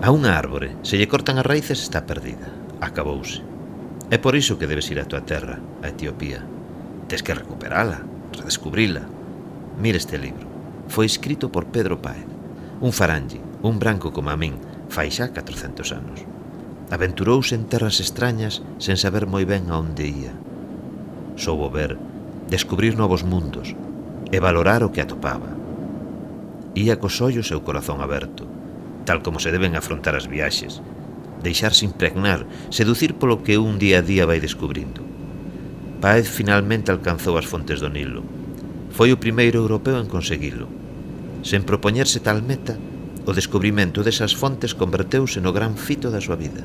A unha árbore, se lle cortan as raíces, está perdida. Acabouse. É por iso que debes ir á tua terra, a Etiopía. Tes que recuperala, redescubrila. Mira este libro. Foi escrito por Pedro Páez, un faranlle, un branco como a min, fai xa 400 anos. Aventurouse en terras extrañas sen saber moi ben a onde ia. Soubo ver, descubrir novos mundos e valorar o que atopaba. Ía cos ollos e o corazón aberto, tal como se deben afrontar as viaxes, deixarse impregnar, seducir polo que un día a día vai descubrindo. Páez finalmente alcanzou as fontes do Nilo. Foi o primeiro europeo en conseguilo. Sen propoñerse tal meta, o descubrimento desas fontes converteuse no gran fito da súa vida.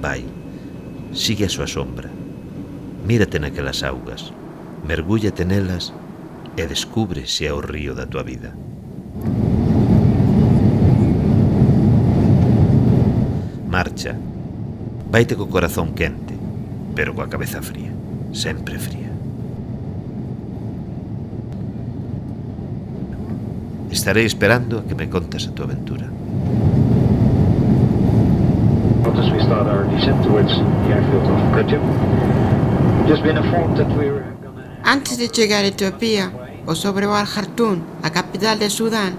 Vai, sigue a súa sombra. Mírate naquelas augas, mergúllate nelas e descubre se é o río da tua vida. Marcha. Vaite co corazón quente, pero coa cabeza fría, sempre fría. Estarei esperando a que me contes a tua aventura. As we start our descent towards the airfield of Khartoum, just been informed that we're gonna... Antes de chegar a Etiopía ou sobrevoar Khartoum, a capital de Sudán,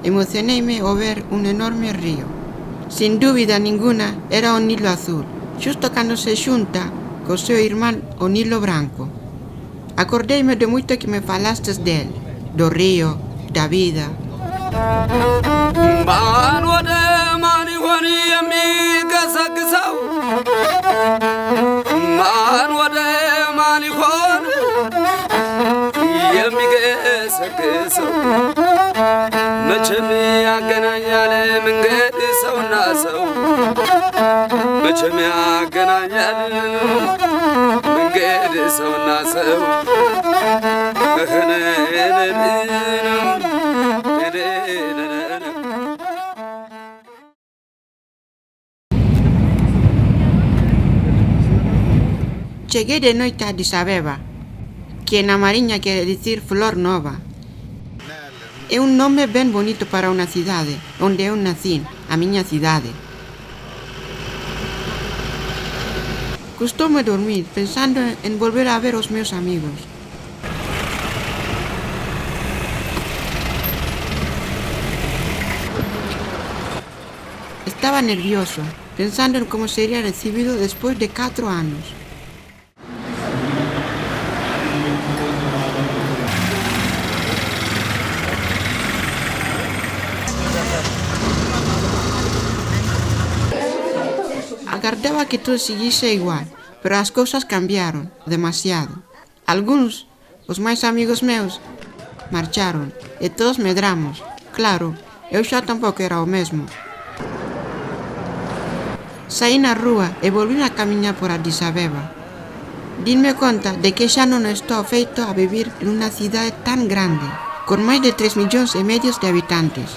emocioneime ao ver un enorme río. Sin dúbida ninguna era o Nilo Azul, xusto cando se xunta co seu irmán o Nilo Branco. Acordeime de moito que me falastes del, do río, da vida. Man wode mani woni የሚገሰግሰው ማን ወደ ማን ይሆን የሚገሰግሰው መቼም ያገናኛል መንገድ ሰውና ሰው መቼም ያገናኛል መንገድ ሰውና ሰው Cheguei de noite a Addis Abeba, que na mariña quere dicir flor nova. É un nome ben bonito para unha cidade, onde eu nacín, a miña cidade. Custoume dormir pensando en volver a ver os meus amigos. Estaba nervioso, pensando en como sería recibido despois de 4 anos. Agardaba que todo seguise igual, pero as cousas cambiaron demasiado. Algúns, os máis amigos meus, marcharon e todos medramos. Claro, eu xa tampouco era o mesmo. Saí na rúa e volví a camiñar por Addis Abeba. Dinme conta de que xa non estou feito a vivir en unha cidade tan grande, con máis de 3,5 millóns de habitantes.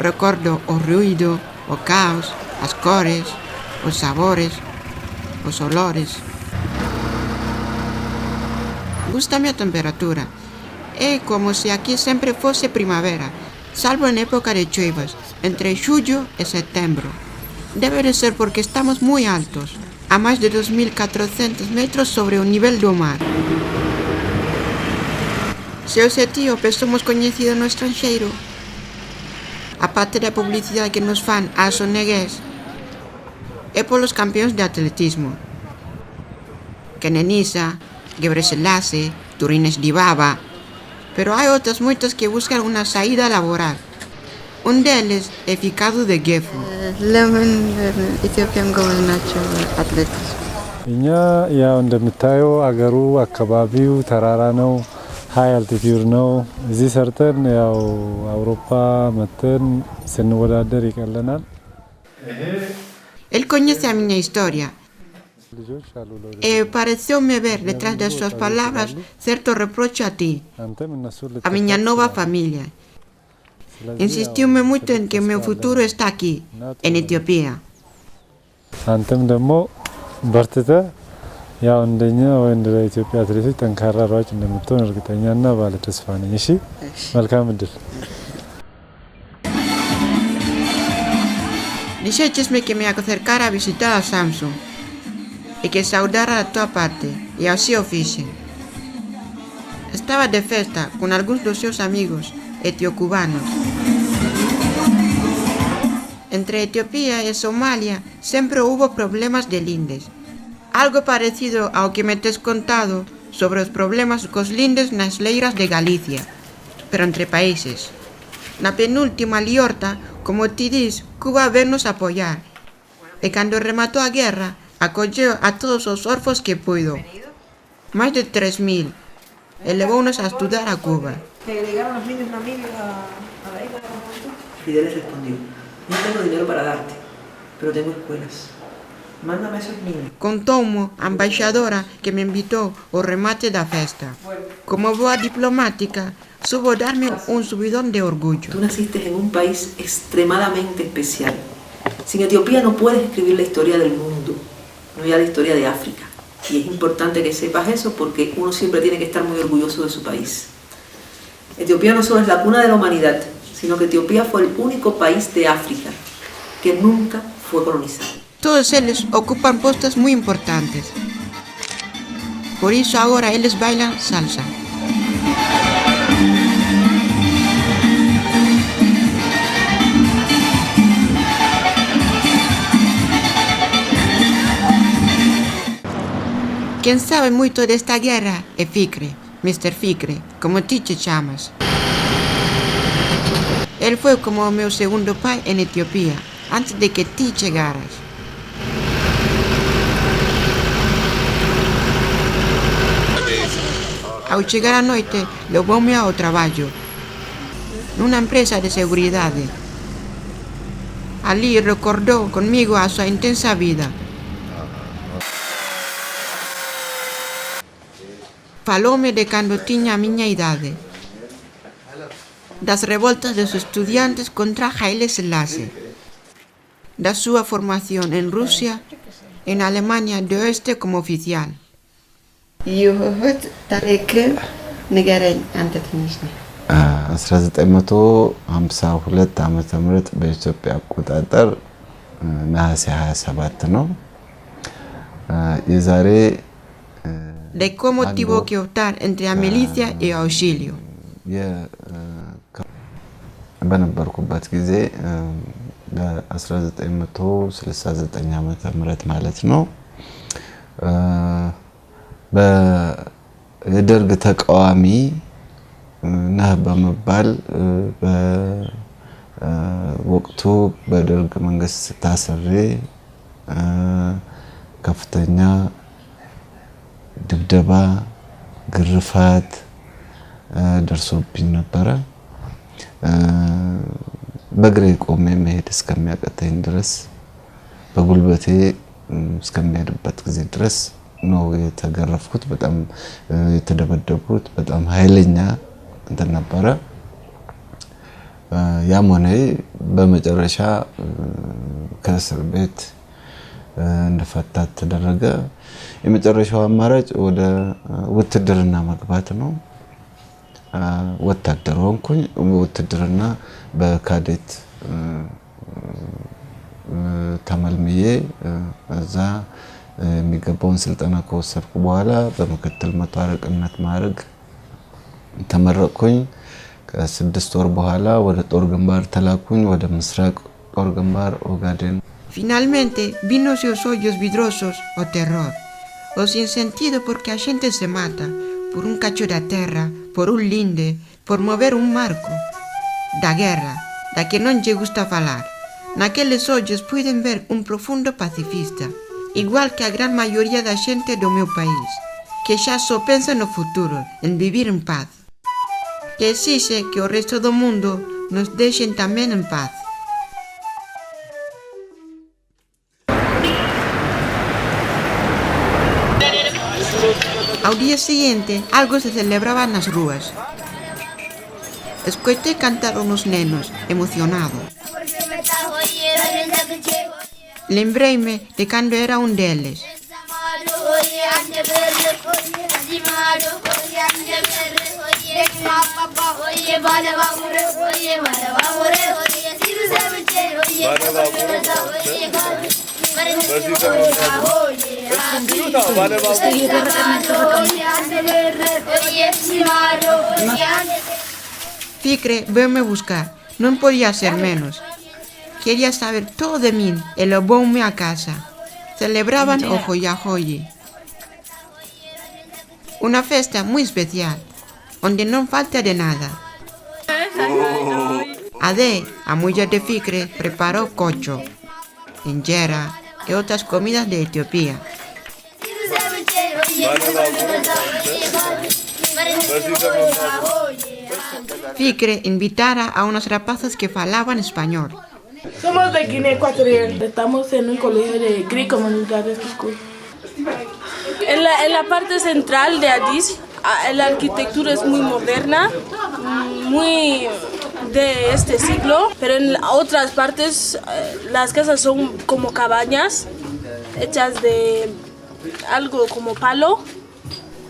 Recordo o ruído, o caos, as cores, os sabores, os olores. Gústame a temperatura. É como se aquí sempre fose primavera, salvo en época de choivas, entre xullo e setembro. Debe de ser porque estamos moi altos, a máis de 2.400 metros sobre o nivel do mar. Se os etíopes somos coñecidos no estranxeiro, aparte da publicidade que nos fan ás ONGs, é polos campeóns de atletismo. Kenenisa, Gebrselassie, Turines Dibaba, pero hai outras moitas que buscan unha saída laboral. Un deles é Ficado de Gefu. ለምን ኢትዮጵያን ጎበዝ ናቸው አትሌቶች? እኛ ያው እንደምታየው አገሩ አካባቢው ተራራ ነው፣ ሃይ አልቲቲዩድ ነው። እዚህ ሰርተን ያው አውሮፓ መተን ስንወዳደር ይቀለናል። El coñece a miña historia e pareceume ver detrás das súas palabras certo reproche a ti, a miña nova familia. Insistiume moito en que o meu futuro está aquí, en Etiopía. አንተም ደግሞ በርትተ ያው እንደኛ ወይ እንደ ኢትዮጵያ አትሌቶች ጠንካራ ሯጭ እንደምትሆን እርግጠኛና ባለ ተስፋ ነኝ። እሺ መልካም እድል። Dicéchesme que me acercara a visitar a Samsung y que saudara a toda parte, y así o fixen. Estaba de festa con algúns dos seus amigos etiocubanos. Entre Etiopía e Somalia sempre houbo problemas de lindes. Algo parecido ao que me tes contado sobre os problemas cos lindes nas leiras de Galicia, pero entre países. Na penúltima liorta, como ti dis, Cuba vernos apoiar. E cando rematou a guerra, acolleu a todos os orfos que puido. Máis de 3.000. E levounos a estudar a Cuba. Llegaron los niños amigos a la isla de la juventud. Fidel les respondió: no tengo dinero para darte, pero tengo escuelas. Mándame a esos niños. Contoumo a embaixadora que me invitou ao remate da festa. Como boa diplomática, subo darme un subidón de orgullo. Tú naciste en un país extremadamente especial. Sin Etiopía no puedes escribir la historia del mundo, no ya la historia de África. Y es importante que sepas eso porque uno siempre tiene que estar muy orgulloso de su país. Etiopía no solo es la cuna de la humanidad, sino que Etiopía fue el único país de África que nunca fue colonizado. Todos eles ocupan postos muy importantes. Por iso agora eles bailan salsa. Quen sabe moito desta guerra é Fikre, Mr. Fikre, como ti che chamas. El foi como o meu segundo pai en Etiopía, antes de que ti chegaras. Ao chegar a noite, levoume ao traballo, nunha empresa de seguridade. Ali recordou conmigo a súa intensa vida. Faloume de cando tiña a miña idade, das revoltas dos estudiantes contra Haile Selassie, da súa formación en Rusia e en Alemania de Oeste como oficial. ይሁት ታሪክ ንገረኝ አንተ ትንሽ ነህ። 1952 ዓመተ ምህረት በኢትዮጵያ አቆጣጠር ነሐሴ 27 ነው። የዛሬ de cómo tuvo que optar entre la milicia y el auxilio. በነበርኩበት ጊዜ በ1969 ዓመተ ምህረት ማለት ነው በደርግ ተቃዋሚ ነህ በመባል በወቅቱ በደርግ መንግስት ታስሬ ከፍተኛ ድብደባ ግርፋት ደርሶብኝ ነበር። በእግሬ ቆሜ መሄድ እስከሚያቀተኝ ድረስ በጉልበቴ እስከሚሄድበት ጊዜ ድረስ ነው የተገረፍኩት። በጣም የተደበደብኩት በጣም ኃይለኛ እንትን ነበር። ያም ሆነ በመጨረሻ ከእስር ቤት እንደፈታት ተደረገ። የመጨረሻው አማራጭ ወደ ውትድርና መግባት ነው። ወታደር ሆንኩኝ። ውትድርና በካዴት ተመልምዬ እዛ የሚገባውን ስልጠና ከወሰድኩ በኋላ በመከተል መቶ አለቅነት ማዕረግ ተመረቅኩኝ። ከ6 ወር በኋላ ወደ ጦር ግንባር ተላኩኝ። ወደ ምስራቅ ጦር ግንባር ኦጋዴን። Finalmente vino seus ollos vidrosos o terror, o sin sentido porque a xente se mata por un cacho de terra, por un linde, por mover un marco. Da guerra, da que non lle gusta falar. Naqueles ollos puiden ver un profundo pacifista, igual que a gran maioría da xente do meu país, que xa só pensa no futuro, en vivir en paz. Que exixe que o resto do mundo nos deixen tamén en paz. Ao día siguiente, algo se celebraba nas rúas. Escoitei cantar unos nenos, emocionado. Lembreime de cando era un deles. Ficre veme buscar, no podía ser menos. Quería saber todo de mí y lo llevóme a casa. Celebraban o Joyajoye. Una fiesta muy especial, donde no falta de nada. Ade, a mujer de Ficre, preparó cocho, injera y otras comidas de Etiopía. Ficre invitara a unos rapazos que hablaban español. Somos de Guinea Ecuatorial. Estamos en un colegio de Greek Community School. En la parte central de Addis, la arquitectura es muy moderna, muy de este siglo, pero en otras partes las casas son como cabañas hechas de algo como palo.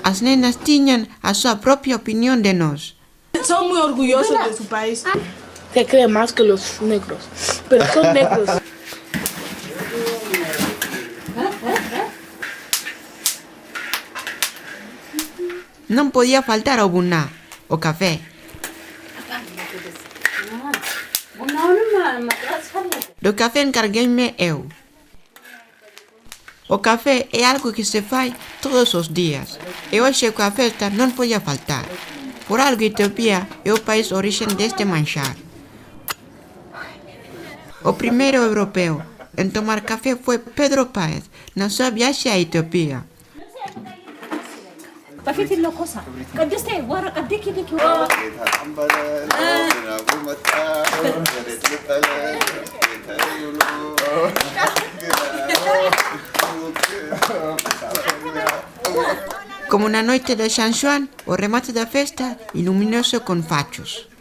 Las nenas tienen a su propia opinión de nos. Son muy orgullosos de su país. Se creen más que los negros, pero son negros. No podía faltar obuná o café. Do café encarguéme eu. O café é algo que se fai todos os días. E hoxe coa festa non podía faltar. Por algo Etiopía é o país origen deste manxar. O primeiro europeo en tomar café foi Pedro Páez na súa viaxe a Etiopía. Como na noite de San Xoán, o remate da festa iluminouse con fachos.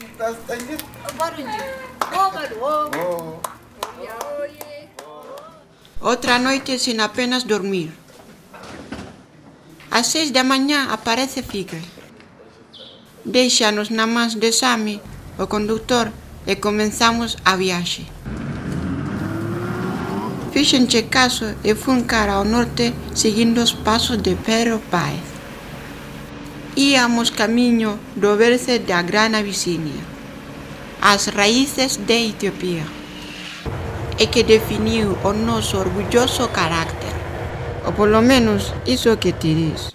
Outra noite sin apenas dormir. Ás 6 da mañá aparece Ficre. Déixanos na mans de Sami, o conductor, e comenzamos a viaxe. Fíxenche caso e fun cara ao norte seguindo os pasos de Pedro Páez. Íamos camiño do berce da Gran Abisinia, as raíces de Etiopía, e que definiu o noso orgulloso carácter, ou polo menos iso que ti dis.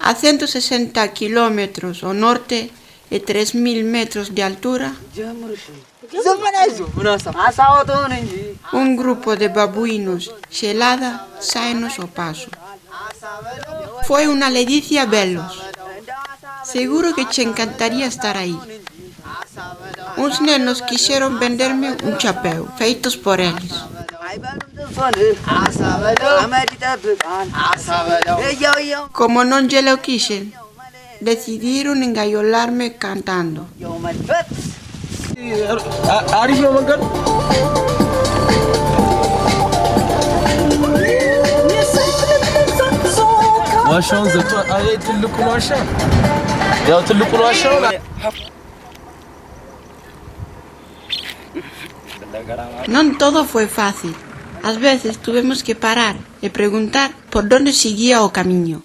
A 160 kilómetros ao norte e 3.000 metros de altura, un grupo de babuinos xelada saenos ao paso. Foi unha ledicia velos. Seguro que che encantaría estar aí. Uns nenos quixeron venderme un chapéu feitos por eles. Como non lle lo quixen, decidiron engaiolarme cantando. አሪፍ ነው መንገድ ዋሻውን ዘግቶ አይ ትልቁን ዋሻ ያው ትልቁን ዋሻ Non todo foi fácil. Ás veces tuvemos que parar e preguntar por onde seguía o camiño.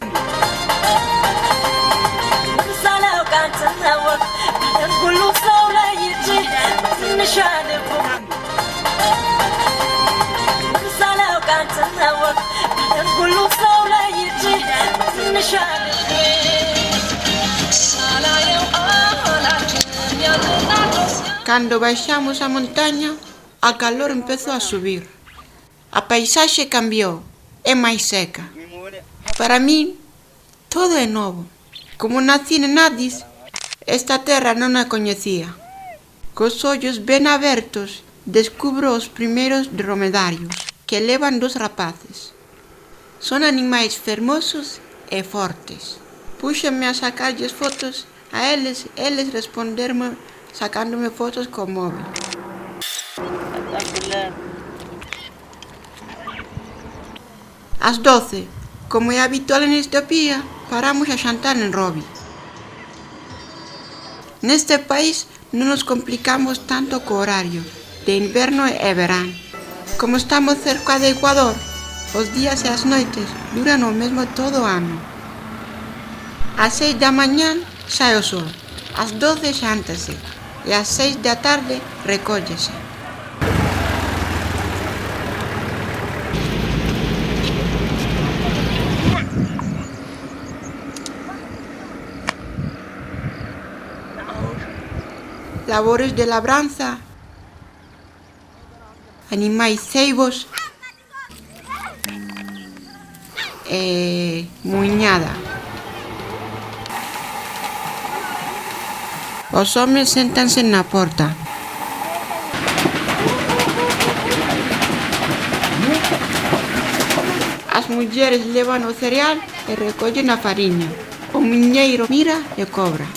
Cando baixamos a montaña, a calor empezou a subir. A paisaxe cambiou, é máis seca. Para min, todo é novo. Como nací en Addis, esta terra non a coñecía. Cos ollos ben abertos, descubro os primeiros dromedarios, que levan dos rapaces. Son animais fermosos e fortes. Púxenme a sacarlles fotos a eles responderme sacándome fotos co móvil. Ás 12, como é habitual en Etiopía, paramos a xantar en Robi. Neste país non nos complicamos tanto co horario de inverno e verán. Como estamos cerca de Ecuador, os días e as noites duran o mesmo todo o ano. Ás 6 da mañán sae o sol, ás 12 xántase e ás 6 da tarde recóllese. Labores de labranza, animais ceibos e muiñada. Os homes séntanse na porta. As mulleres levan o cereal e recollen a fariña. O miñeiro mira e cobra.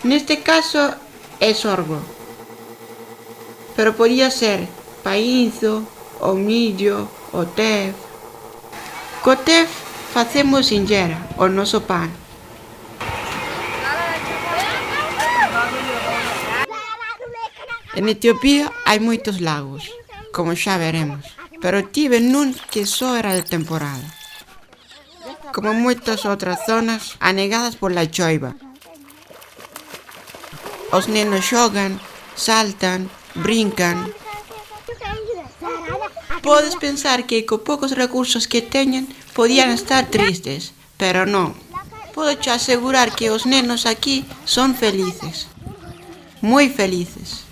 Neste caso é sorgo, pero podía ser paínzo, o millo, o tef. Co tef facemos inllera, o noso pan. En Etiopía hai moitos lagos, como xa veremos, pero tive nun que só era de temporada. Como moitas outras zonas anegadas pola choiva. Os nenos xogan, saltan, brincan. Podes pensar que co poucos recursos que teñen podían estar tristes, pero non. Podo che asegurar que os nenos aquí son felices, moi felices.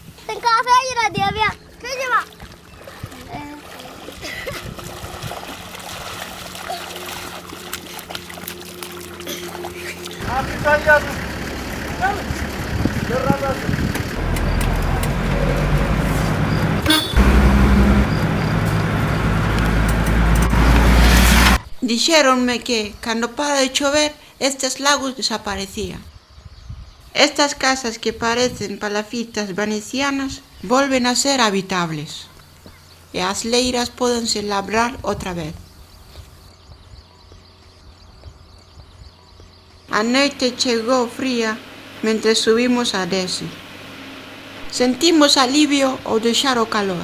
Dixéronme que, cando para de chover, estes lagos desaparecían. Estas casas que parecen palafitas venecianas volven a ser habitables e as leiras pódense labrar outra vez. A noite chegou fría mentre subimos a Desi. Sentimos alivio ao deixar o calor.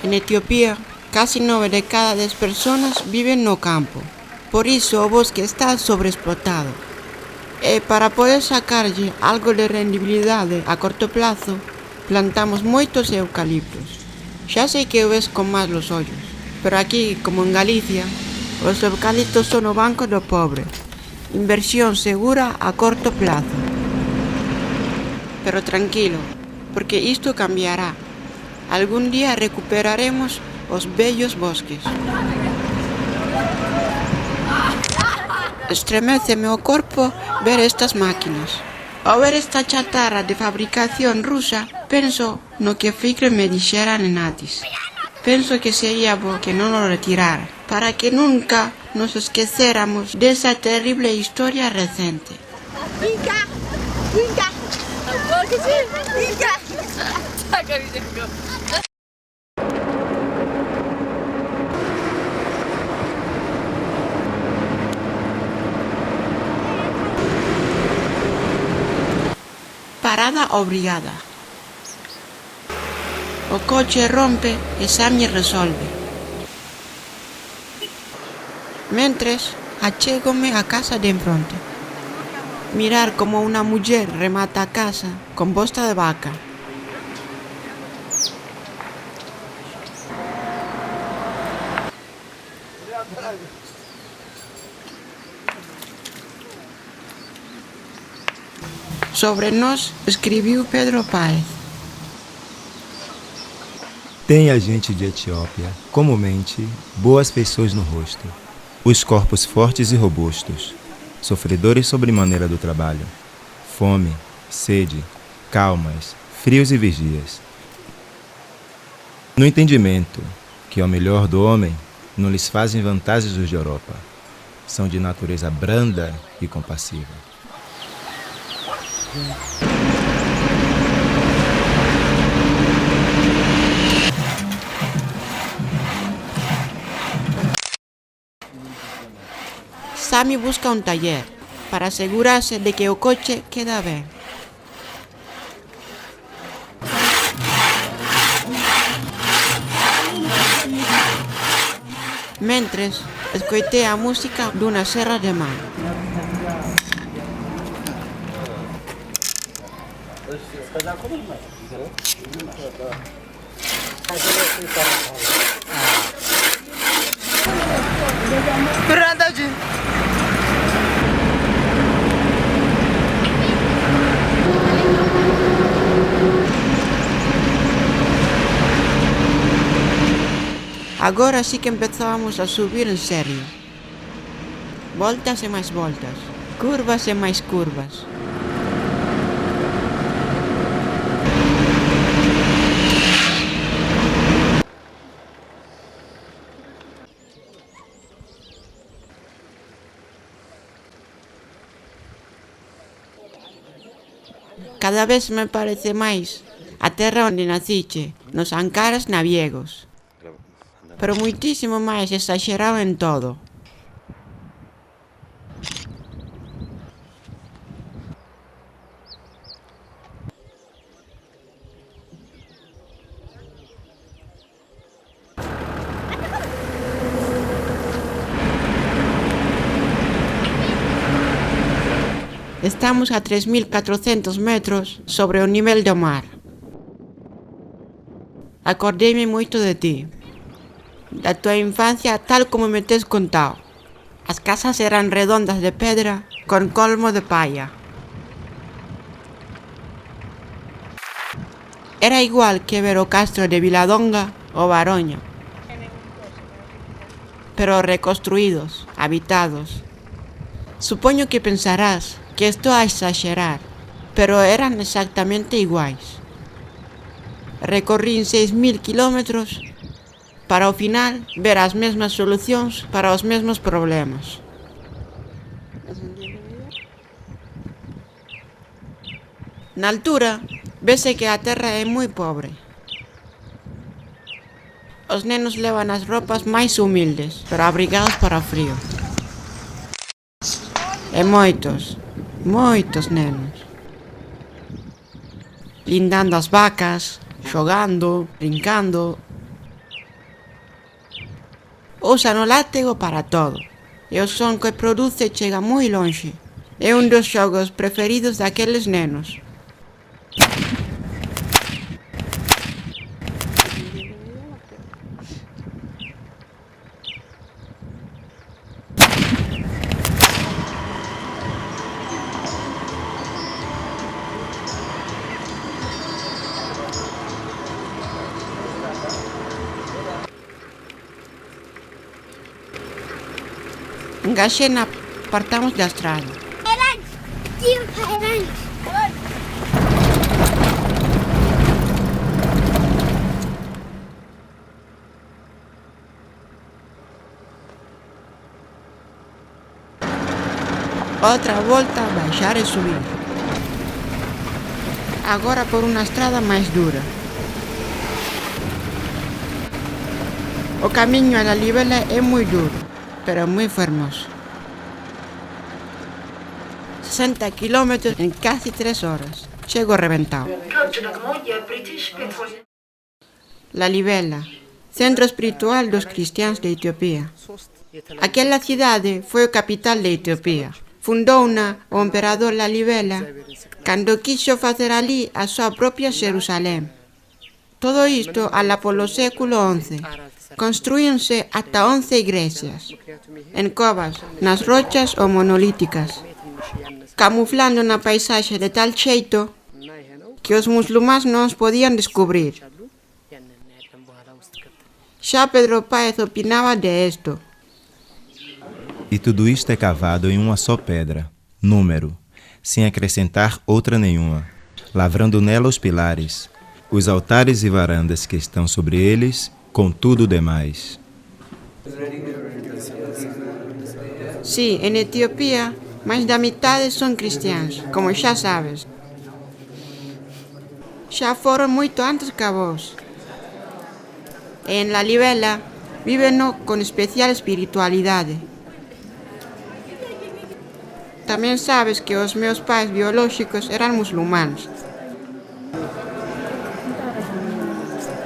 En Etiopía, casi 9 de cada 10 personas viven no campo. Por iso o bosque está sobreexplotado. E para poder sacarlle algo de rendibilidade a corto plazo, plantamos moitos eucaliptos. Xa sei que o ves con máis los ollos, pero aquí, como en Galicia, os eucaliptos son o banco do pobre. Inversión segura a corto plazo. Pero tranquilo, porque isto cambiará. Algún día recuperaremos os bellos bosques. Estreméceme o corpo ver estas máquinas. Ao ver esta chatarra de fabricación rusa, penso no que Ficre me dixera en Addis. Penso que sería bo que non o retirara, para que nunca nos esquecéramos desa terrible historia recente. Parada obrigada. O coche rompe e Sami resolve. Mentres, achégome a casa de enfronte. Mirar como unha muller remata a casa con bosta de vaca. Sobre nós escreveu Pedro Páez. Tem a gente de Etiópia, comumente, boas feições no rosto, os corpos fortes e robustos, sofredores sobremaneira do trabalho, fome, sede, calmas, frios e vigias. No entendimento que ao melhor do homem não lhes fazem vantagens os de Europa, são de natureza branda e compassiva. Sammy busca un taller para asegurarse de que o coche queda ben. Mentres, escoitei a música dunha serra de mar. Agora sí que empezábamos a subir en serio. Voltas e máis voltas, curvas e máis curvas. Cada vez me parece máis a terra onde naciche, nos Ancaras naviegos. Pero muitísimo máis exagerado en todo. Estamos a 3.400 metros sobre o nivel do mar. Acordeime moito de ti. Da tua infancia tal como me tes contado. As casas eran redondas de pedra con colmo de palla. Era igual que ver o castro de Viladonga ou Baroña, pero reconstruídos, habitados. Supoño que pensarás que estou a exagerar, pero eran exactamente iguais. Recorrín 6.000 kilómetros para ao final ver as mesmas solucións para os mesmos problemas. Na altura, vese que a terra é moi pobre. Os nenos levan as roupas máis humildes, pero abrigados para o frío. E moitos nenos. Lindando as vacas, xogando, brincando. Usan o látego para todo, e o son que produce chega moi lonxe. É un dos xogos preferidos daqueles nenos. Engaxé na partamos da estrada. Outra volta, baixar e subir. Agora por unha estrada máis dura. O camiño a la Libela é moi duro, pero moi fermoso. 60 kilómetros en casi 3 horas. Chego reventado. La Libela, centro espiritual dos cristiáns de Etiopía. Aquela cidade foi o capital de Etiopía. Fundouna o emperador La Libela cando quixo facer ali a súa propia Xerusalén. Todo isto alá polo século XI. Construíanse ata 11 igrexas, en covas, nas rochas ou monolíticas. camuflando na paisaxe de tal xeito que os musulmáns non os podían descubrir. Xa Pedro Páez opinaba de esto. E tudo isto é cavado em uma só pedra, número, sem acrescentar outra nenhuma, lavrando nela os pilares, os altares e varandas que estão sobre eles, com tudo o demais. Sí, en Etiopía, máis da mitade son cristiáns, como xa sabes. Xa foron moito antes que vos. E en Lalibela víveno con especial espiritualidade. Tamén sabes que os meus pais biolóxicos eran musulmáns.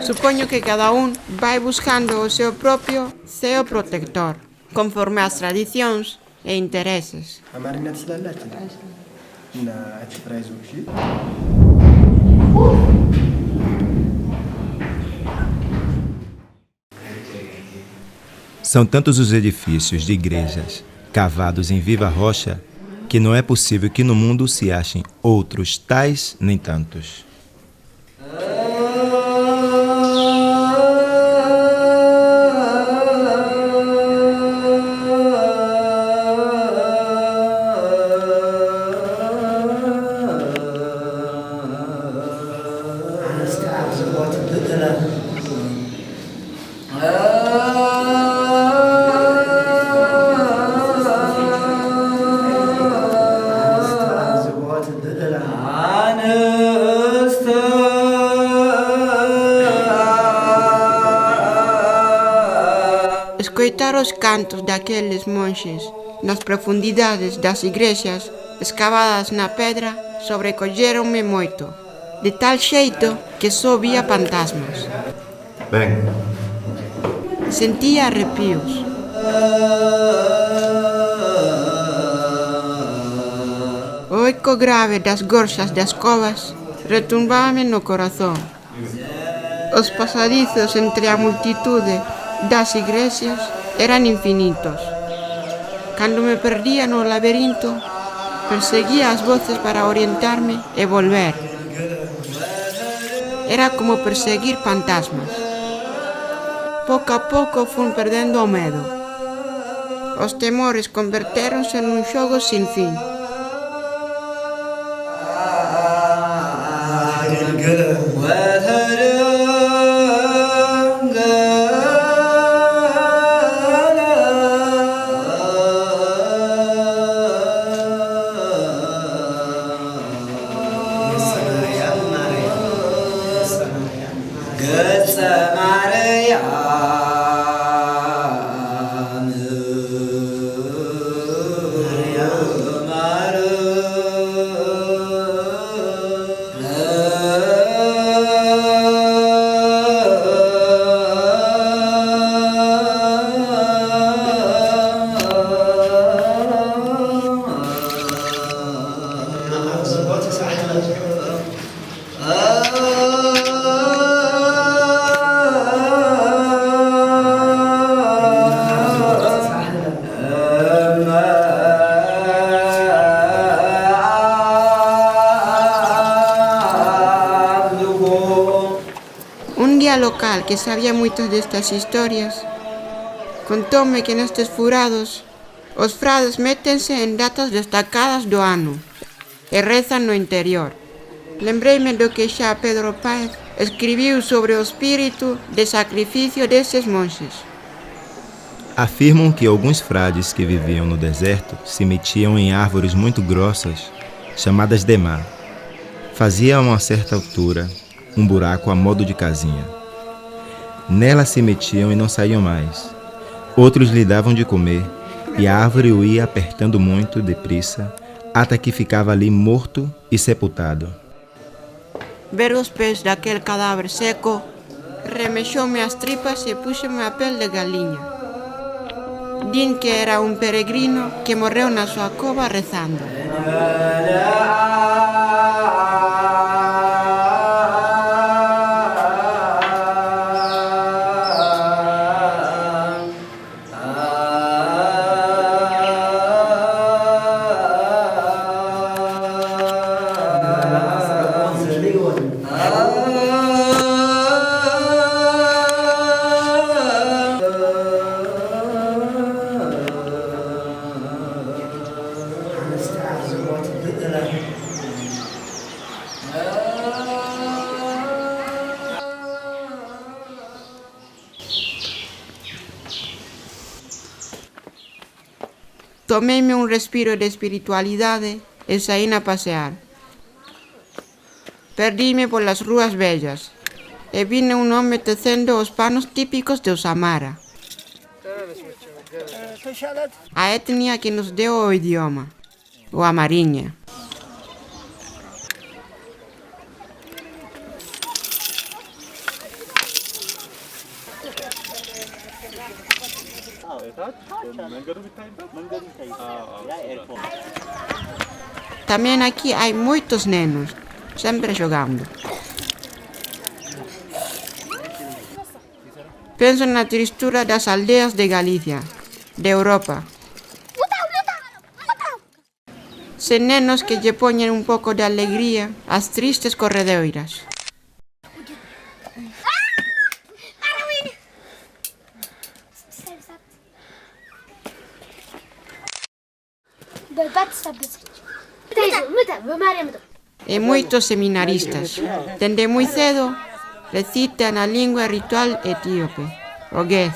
Supoño que cada un vai buscando o seu propio ceo protector, conforme ás tradicións e intereses. São tantos os edifícios de igrejas cavados em viva rocha que não é possível que no mundo se achem outros tais nem tantos. Escoitar os cantos daqueles monxes nas profundidades das igrexas escavadas na pedra sobrecolleronme moito, de tal xeito que só vía fantasmas. Ben. Sentía arrepios. O eco grave das gorxas das covas retumbábame no corazón. Os pasadizos entre a multitude das igrexas eran infinitos. Cando me perdía no laberinto, perseguía as voces para orientarme e volver. Era como perseguir fantasmas. Pouco a pouco fun perdendo o medo. Os temores convertéronse nun xogo sin fin. Un guía local que sabía moitas destas historias contóme que nestes furados os frades métense en datas destacadas do ano e rezan no interior. Lembreime do que xa Pedro Páez escribiu sobre o espírito de sacrificio deses monxes. Afirmam que alguns frades que viviam no deserto se metiam em árvores muito grossas, chamadas demá. Fazia a uma certa altura um buraco a modo de casinha. Nela se metiam e não saíam mais. Outros lhe davam de comer, e a árvore o ia apertando muito depressa, até que ficava ali morto e sepultado. Ver os pés daquele cadáver seco remexoume as tripas e puxome a pel de galiña. Din que era un peregrino que morreu na súa cova rezando. Tomeime un respiro de espiritualidade e saín a pasear. Perdíme por las rúas bellas e vine un home tecendo os panos típicos de Osamara, a etnia que nos deu o idioma, o amariña. Tamén aquí hai moitos nenos, sempre xogando. Penso na tristura das aldeas de Galicia, de Europa. Sen nenos que lle poñen un pouco de alegría ás tristes corredeiras. E moitos seminaristas, dende moi cedo, recitan a lingua ritual etíope, o Gez,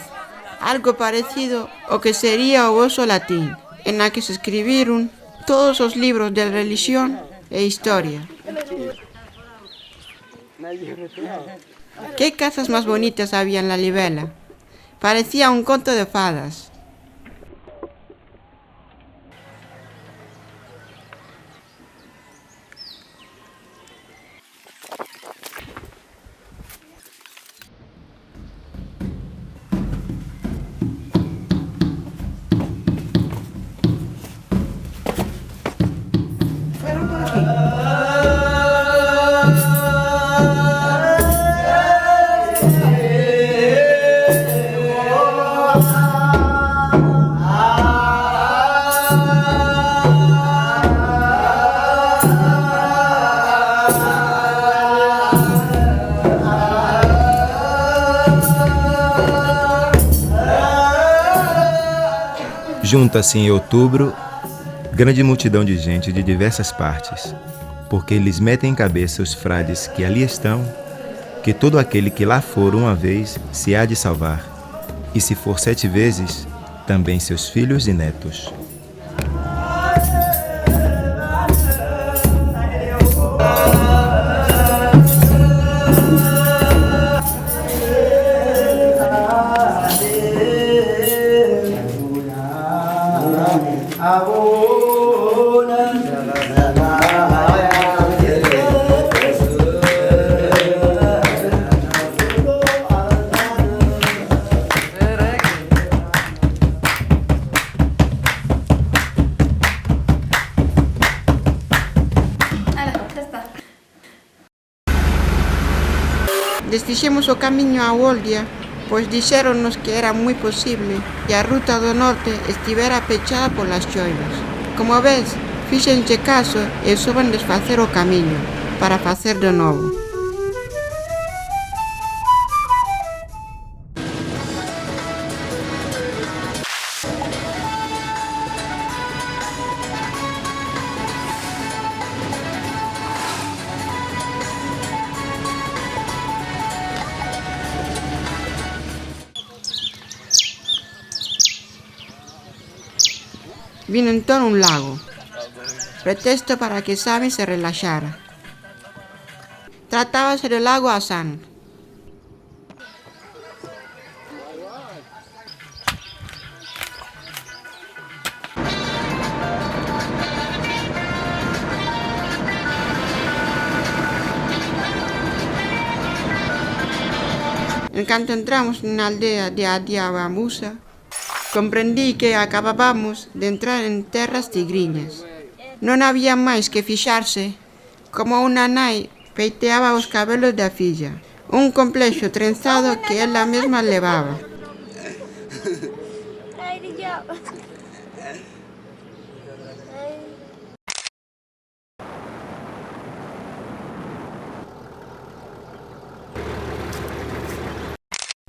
algo parecido ao que sería o voso latín, en a que se escribiron todos os libros de religión e historia. Que casas máis bonitas había en la Libela. Parecía un conto de fadas. Junta-se em outubro grande multidão de gente de diversas partes, porque lhes metem em cabeça os frades que ali estão, que todo aquele que lá for uma vez se há de salvar, e se for 7 vezes, também seus filhos e netos. Desfixemos o camiño a Oldia, pois dixéronnos que era moi posible e a ruta do norte estivera pechada polas choivas. Como ves, fíxenche caso e souben desfacer o camiño para facer de novo. Vino entón un lago, pretexto para que Sami se relaxara. Tratábase do lago Asán. En canto entramos na aldea de Adiabamusa, comprendí que acabábamos de entrar en terras tigriñas. Non había máis que fixarse como unha nai peiteaba os cabelos da filla, un complexo trenzado que ela mesma levaba.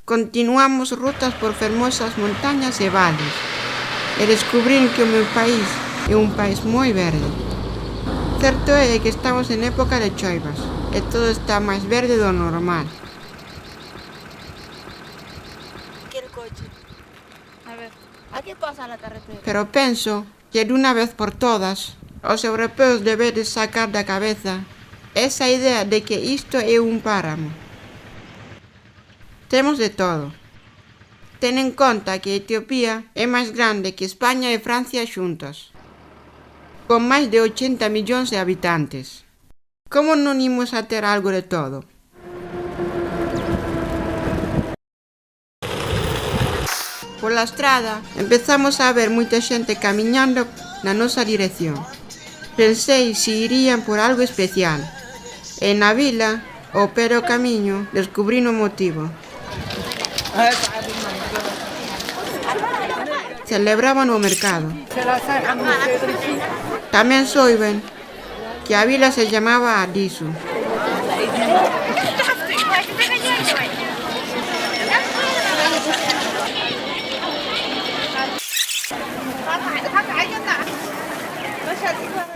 Continuamos rutas por fermosas montañas e vales e descubrín que o meu país é un país moi verde. Certo é que estamos en época de choivas e todo está máis verde do normal. A ver, aquí pasa la carretera. Pero penso que de una vez por todas os europeos debedes sacar da cabeza esa idea de que isto é un páramo. Temos de todo. Ten en conta que Etiopía é máis grande que España e Francia xuntos, con máis de 80 millóns de habitantes. Como non imos a ter algo de todo? Pola estrada empezamos a ver moita xente camiñando na nosa dirección. Pensei se irían por algo especial. E na vila, ao pé do camiño, descubrín o motivo. Celebraban o mercado. Tamén soiben que a vila se chamaba Adisu.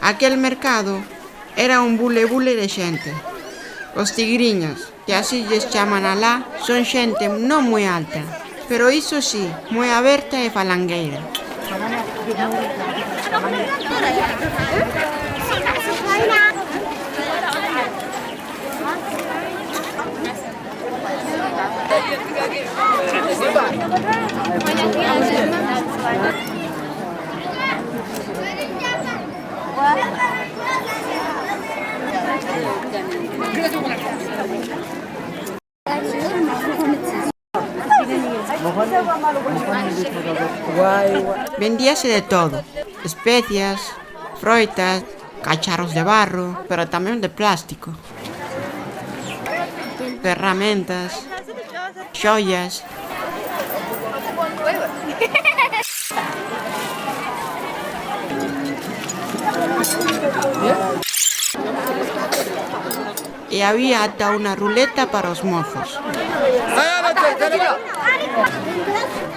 Aquel mercado era un bule-bule de xente. Os tigriñas, que así lles chaman alá, son xente non moi alta, pero iso sí, moi aberta e falangueira. Vendíase de todo, especias, froitas, cacharros de barro, pero tamén de plástico, ferramentas, xoias. E había ata unha ruleta para os mozos.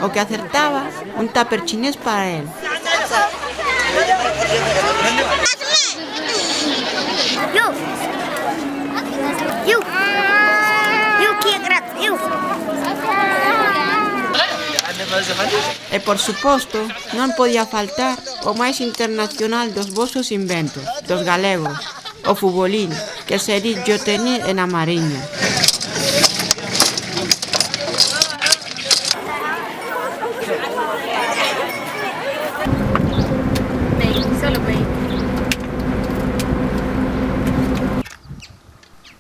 O que acertaba, un tupper chinés para él. E por suposto, non podía faltar o máis internacional dos vosos inventos, dos galegos, o futbolín, que sería yo tení en a Mariña.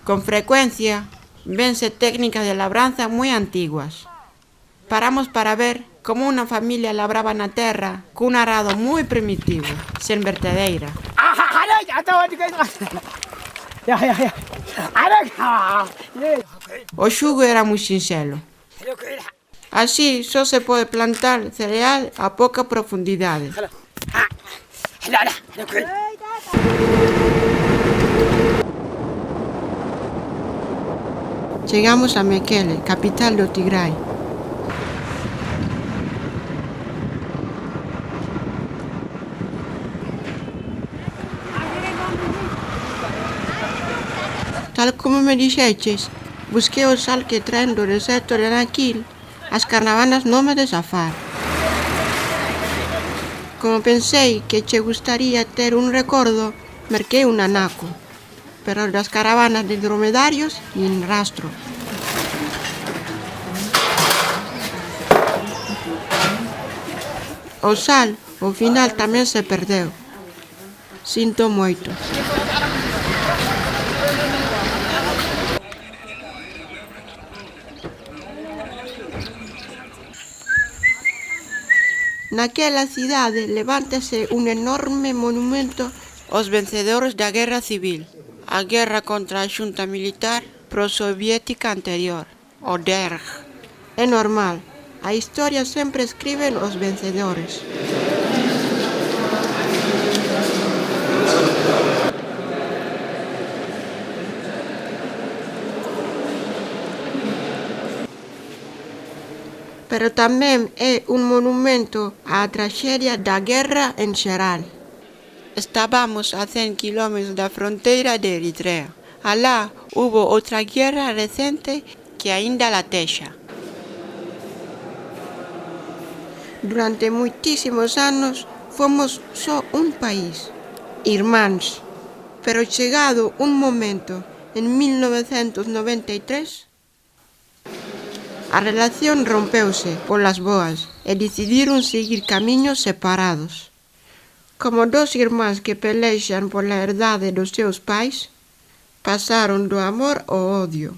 Con frecuencia, vense técnicas de labranza moi antiguas. Paramos para ver como unha familia labraba na terra cun arado moi primitivo, sen vertedeira. O xugo era moi sinxelo. Así só se pode plantar cereal a pouca profundidade. Chegamos a Mekele, capital do Tigray. Tal como me dixeches, busquei o sal que traen do deserto de Naquil, as caravanas non me desafar. Como pensei que che gustaría ter un recordo, merquei un anaco, pero das caravanas de dromedarios nin rastro. O sal, ao final, tamén se perdeu. Sinto moito. Naquela cidade levántase un enorme monumento aos vencedores da Guerra Civil, a guerra contra a xunta militar prosoviética anterior, o DERG. É normal, a historia sempre escriben os vencedores. Pero tamén é un monumento á traxedia da guerra en xeral. Estábamos a 100 kilómetros da fronteira de Eritrea. Alá hubo outra guerra recente que aínda latexa. Durante moitísimos anos fomos só un país, irmáns. Pero chegado un momento, en 1993, a relación rompeuse polas boas e decidiron seguir camiños separados. Como dos irmáns que pelexan pola herdade dos seus pais, pasaron do amor ao odio.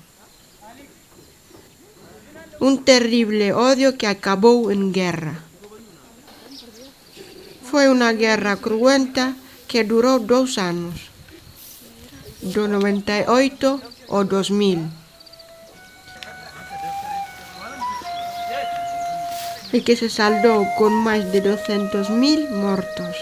Un terrible odio que acabou en guerra. Foi unha guerra cruenta que durou 2 anos, do 98 ao 2000. E que se saldou con máis de 200.000 mortos.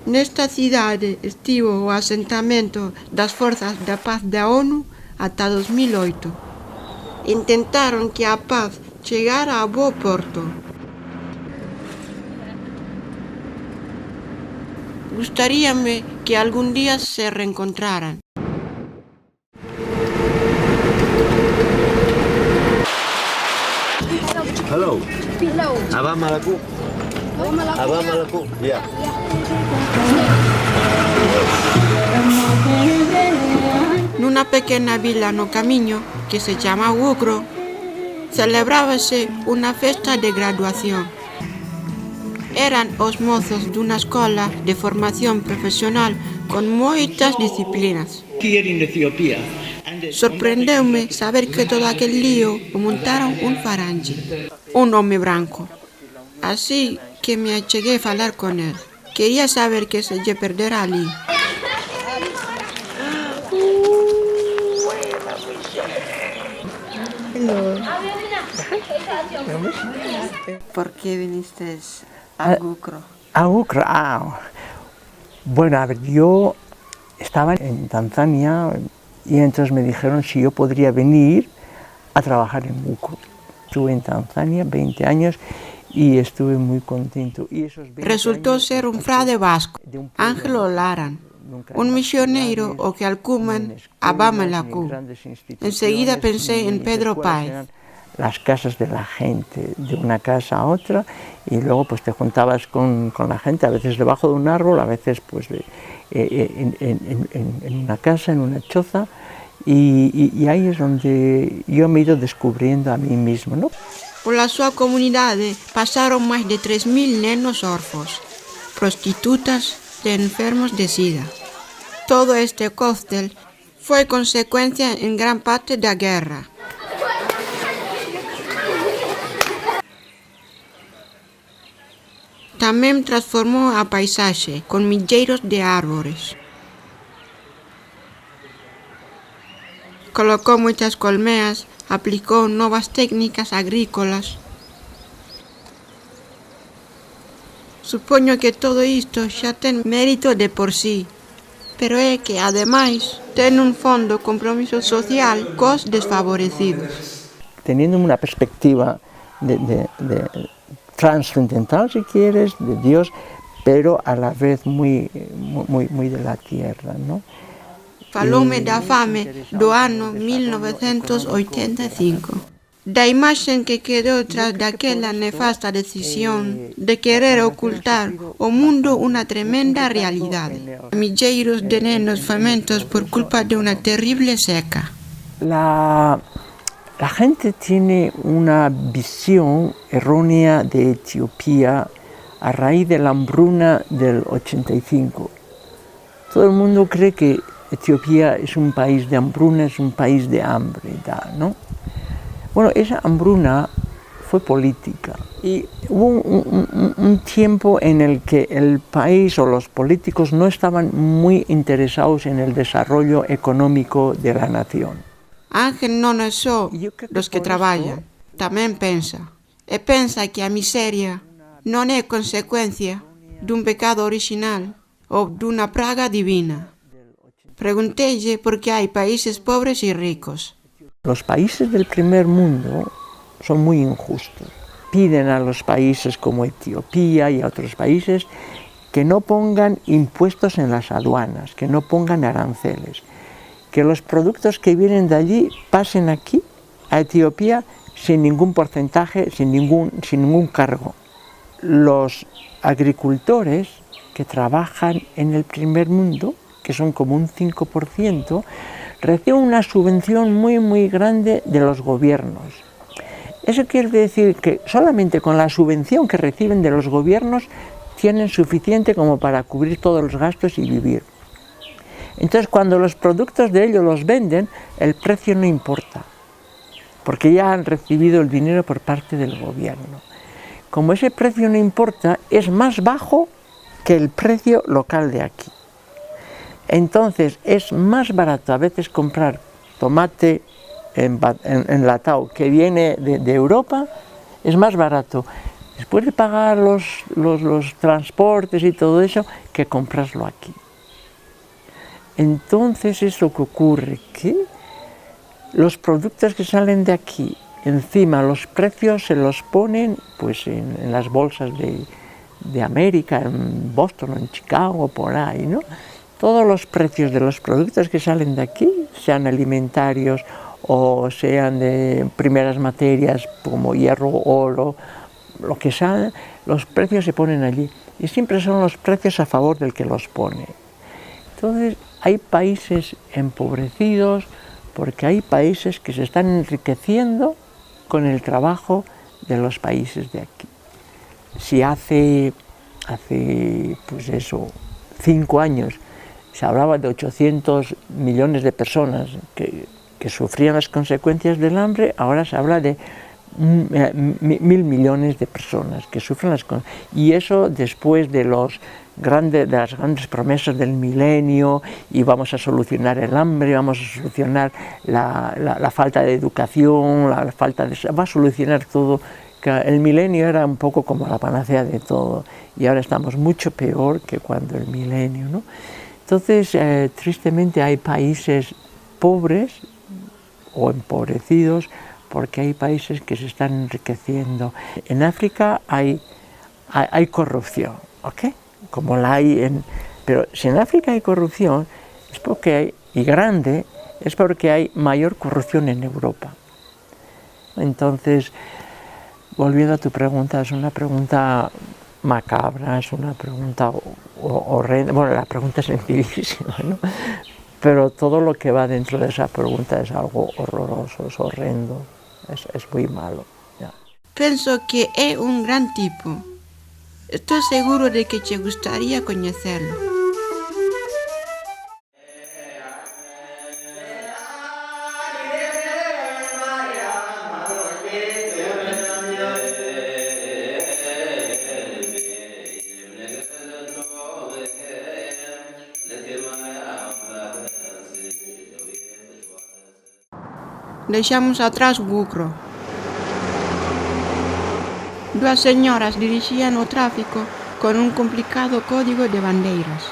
Nesta cidade estivo o asentamento das Forzas da Paz da ONU ata 2008. Intentaron que a paz chegara a bo porto. Gustaríame que algún día se reencontraran. Hello. Abang Malaku. Abang Malaku. Ya. Nunha pequena vila no camiño, que se chama Ucro, celebrábase unha festa de graduación. Eran os mozos dunha escola de formación profesional con moitas disciplinas. Sorprendeume saber que todo aquel lío o montaron un farange, un home branco. Así que me acheguei a falar con él. Quería saber que se lle perdera ali. ¿Por qué viniste a Ucro? A Ucro, bueno, a ver, yo estaba en Tanzania y entonces me dijeron si yo podría venir a trabajar en Ucro. Estuve en Tanzania 20 años y estuve muy contento. Resultó ser un frade vasco, Ángelo Laran, un misioneiro o que alcuman Abamalaku. Enseguida pensé en Pedro Páez. Las casas de la gente, de una casa a otra, y luego pues te juntabas con la gente, a veces debajo de un árbol, a veces pues en una casa, en una choza, y ahí es donde yo me he ido descubriendo a mí mismo, ¿no? Pola súa comunidade pasaron máis de 3.000 nenos orfos, prostitutas e enfermos de sida. Todo este cóctel foi consecuencia en gran parte da guerra. Tamén transformou a paisaxe con milleiros de árbores. Colocou moitas colmeas, aplicou novas técnicas agrícolas. Supoño que todo isto xa ten mérito de por sí, pero é que, ademais, ten un fondo compromiso social cos desfavorecidos. Teniendo una perspectiva de transcendental, si quieres, de Dios, pero a la vez muy de la tierra, ¿no? Faloume da fame do ano 1985, da imaxen que quedou tras daquela nefasta decisión de querer ocultar ao mundo unha tremenda realidade. Milleiros de nenos famentos por culpa de unha terrible seca. La gente tiene una visión errónea de Etiopía a raíz de la hambruna del 85. Todo el mundo cree que Etiopía es un país de hambruna, es un país de hambre, ¿no? Bueno, esa hambruna fue política y hubo un tiempo en el que el país o los políticos no estaban muy interesados en el desarrollo económico de la nación. Ángel non é só dos que traballan, tamén pensa. E pensa que a miseria non é consecuencia dun pecado original ou dunha praga divina. Preguntélle por que hai países pobres e ricos. Los países del primer mundo son muy injustos. Piden a los países como Etiopía y a otros países que no pongan impuestos en las aduanas, que no pongan aranceles, que los productos que vienen de allí pasen aquí, a Etiopía, sin ningún porcentaje, sin ningún cargo. Los agricultores que trabajan en el primer mundo, que son como un 5%, reciben una subvención muy grande de los gobiernos. Eso quiere decir que solamente con la subvención que reciben de los gobiernos tienen suficiente como para cubrir todos los gastos y vivir. Entonces, cuando los productos de ellos los venden, el precio no importa, porque ya han recibido el dinero por parte del gobierno. Como ese precio no importa, es más bajo que el precio local de aquí. Entonces, es más barato a veces comprar tomate enlatado que viene de Europa, es más barato después de pagar los transportes y todo eso, que comprarlo aquí. Entonces es lo que ocurre, que los productos que salen de aquí, encima los precios se los ponen pues en las bolsas de América, en Boston, en Chicago, por ahí, ¿no? Todos los precios de los productos que salen de aquí, sean alimentarios o sean de primeras materias como hierro, oro, lo que sea, los precios se ponen allí. Y siempre son los precios a favor del que los pone. Entonces, hay países empobrecidos porque hay países que se están enriqueciendo con el trabajo de los países de aquí. Si hace pues eso, 5 años se hablaba de 800 millones de personas que sufrían las consecuencias del hambre, ahora se habla de 1.000 millones de personas que sufren las consecuencias. Y eso después de las grandes promesas del milenio, y vamos a solucionar el hambre, vamos a solucionar la falta de educación, va a solucionar todo. El milenio era un poco como la panacea de todo, y ahora estamos mucho peor que cuando el milenio, ¿no? Entonces, tristemente hay países pobres o empobrecidos porque hay países que se están enriqueciendo. En África hay corrupción, ¿ok? Como la hay pero si en África hay corrupción, es porque es porque hay mayor corrupción en Europa. Entonces, volviendo a tu pregunta, es una pregunta macabra, es una pregunta horrenda. Bueno, la pregunta es sencillísima, ¿no? Pero todo lo que va dentro de esa pregunta es algo horroroso, es horrendo, es muy malo. Ya. Pienso que es un gran tipo. Estoy seguro de que te gustaría conocerlo. Dejamos atrás Gukro. 2 señoras dirigían el tráfico con un complicado código de banderas.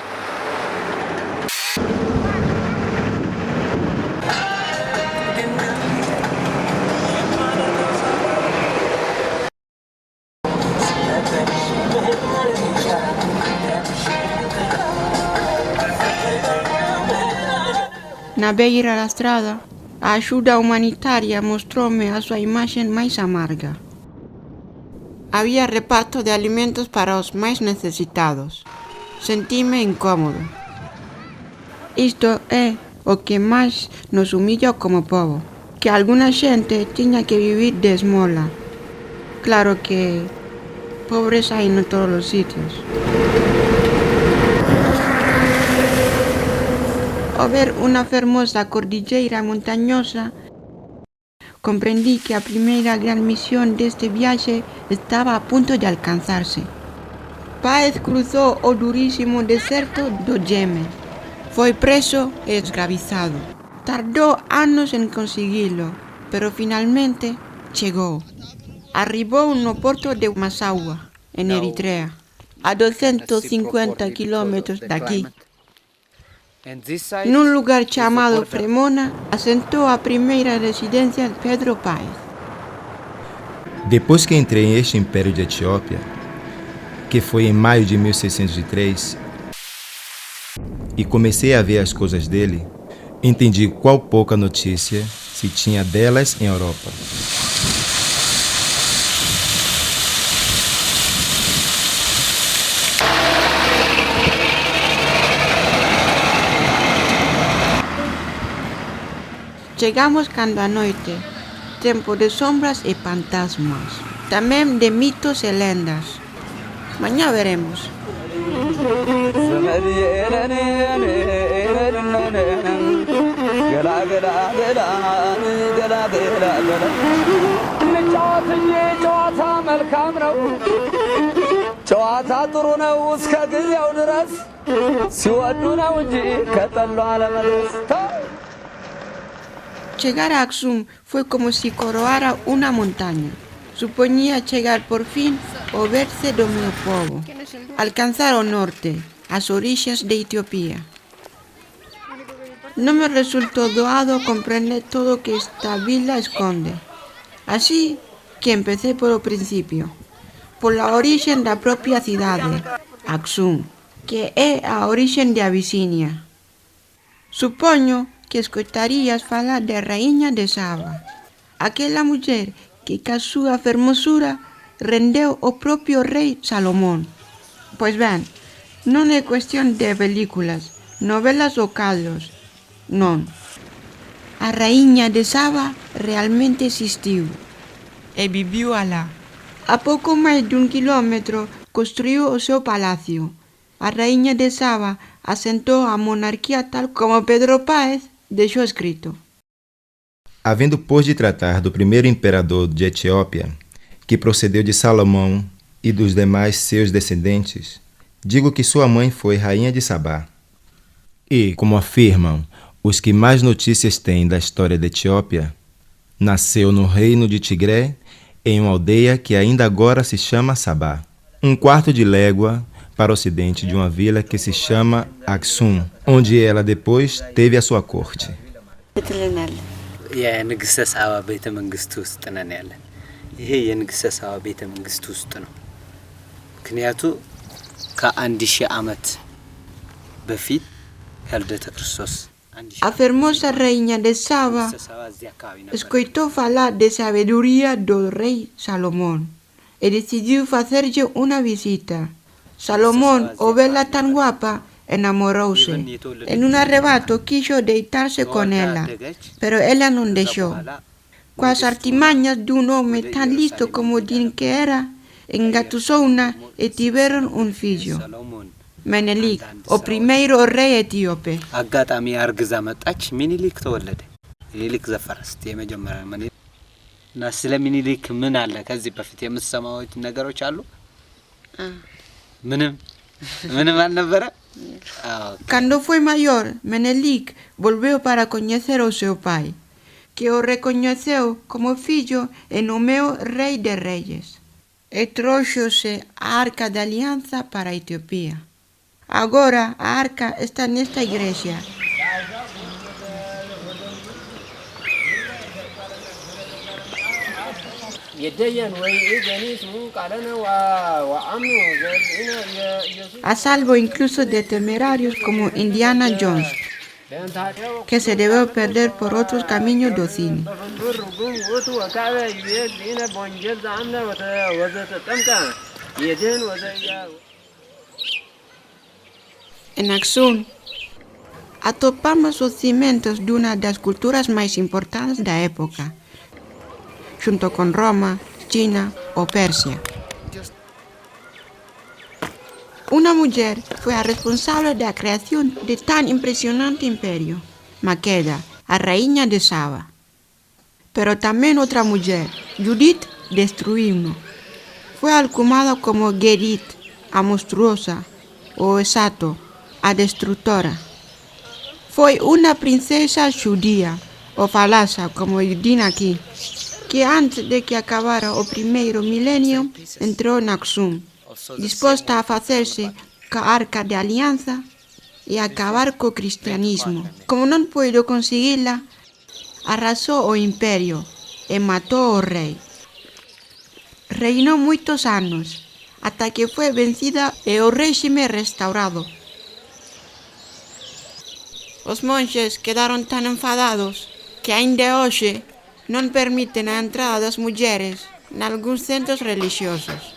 Na beira da estrada, a ajuda humanitaria mostrou-me a sua imagem mais amarga. Había reparto de alimentos para os mais necesitados. Sentí-me incómodo. Isto é o que máis nos humilla como povo, que alguna xente tiña que vivir de esmola. Claro que pobres hai en todos os sitios. Ao ver unha fermosa cordilleira montañosa, comprendí que a primeira gran misión deste viaje estaba a punto de alcanzarse. Páez cruzou o durísimo deserto do Yemen. Foi preso e escravizado. Tardou anos en conseguilo, pero finalmente chegou. Arribou no porto de Massawa, en Eritrea, a 250 kilómetros daqui. Num lugar chamado Fremona, assentou a primeira residência de Pedro Páez. Depois que entrei em este império de Etiópia, que foi em maio de 1603, e comecei a ver as coisas dele, entendi qual pouca notícia se tinha delas em Europa. Chegamos cando a noite, tempo de sombras e fantasmas, tamén de mitos e lendas. Mañá veremos. ጨዋታ መልካም ነው፣ ጨዋታ ጥሩ ነው እስከ ጊዜው ድረስ ሲወዱ ነው እንጂ ከጠሉ አለመድረስ። Chegar a Aksum fue como si coroara una montaña. Suponía llegar por fin o verse do meu povo, alcanzar o norte, as orixas de Etiopía. No me resultó doado comprender todo que esta vila esconde. Así que empecé por o principio, por la origen da propia cidade, Aksum, que é a origen de Abisinia. Supoño que escoitarías falar de Raíña de Saba, aquela muller que ca súa fermosura rendeu o propio rei Salomón. Pois ben, non é cuestión de películas, novelas ou caldos, non. A Raíña de Saba realmente existiu e viviu alá. A pouco máis dun quilómetro construiu o seu palacio. A Raíña de Saba asentou a monarquía tal como Pedro Páez deixou escrito. Havendo por de tratar do primeiro imperador de Etiópia, que procedeu de Salomão e dos demais seus descendentes, digo que sua mãe foi rainha de Sabá. E, como afirmam os que mais notícias têm da história da Etiópia, nasceu no reino de Tigré, em uma aldeia que ainda agora se chama Sabá, 1/4 de légua para o ocidente de uma vila que se chama Aksum, onde ela depois teve a sua corte. የንግሥተ ሳባ ቤተ መንግስት ውስጥ ነን ያለን። ይሄ የንግሥተ ሳባ ቤተ መንግስት ውስጥ ነው። ምክንያቱ ከ1000 ዓመት በፊት ከልደተ ክርስቶስ A fermosa rainha de Saba escoitou falar de sabedoria do rei Salomón e decidiu facerlle unha visita. Salomón, o vela tan guapa, enamorouse. En un arrebato quixo deitarse con ela, pero ela non deixou. Coas artimañas dun home tan listo como din que era, engatusouna e tiveron un fillo, Menelik, o primeiro rei etíope. አጋጣሚ አርግዛ መጣች፣ ሚኒሊክ ተወለደ። ሚኒሊክ ዘፈረስት የመጀመሪያ ሚኒሊክ እና ስለ ሚኒሊክ ምን አለ ከዚህ በፊት የምትሰማዎች ነገሮች አሉ? ምንም አልነበረ? Cando foi maior, Menelik volveu para coñecer o seu pai, que o recoñeceu como fillo e nomeou rei de reyes. E trouxose a Arca de Alianza para a Etiopía. Agora a arca está nesta igrexa. A salvo incluso de temerarios como Indiana Jones, que se debió perder por otros caminos do cine. En Aksum, atopamos os cimentos dunha das culturas máis importantes da época, xunto con Roma, China ou Persia. Una muller foi a responsable da creación de tan impresionante imperio, Maqueda, a rainha de Saba. Pero tamén outra muller, Judith, destruíu-no. Foi alcumada como Gerit, a monstruosa, ou Esato, a destructora. Foi unha princesa xudía, ou falasa, como din aquí, que antes de que acabara o primeiro milenio entrou en Aksum, disposta a facerse ca Arca de Alianza e acabar co cristianismo. Como non puido conseguila, arrasou o imperio e matou o rei. Reinou moitos anos, hasta que fue vencida y el régimen restaurado. Los monjes quedaron tan enfadados que ainda hoy no permiten la entrada de las mujeres en algunos centros religiosos.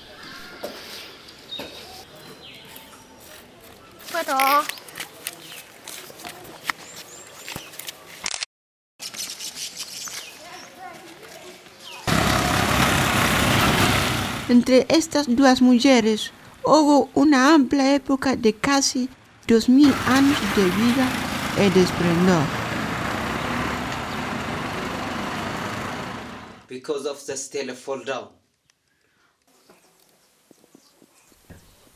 Entre estas dos mujeres hubo una amplia época de casi 2000 años de vida y de esplendor. Because of the stele fall down.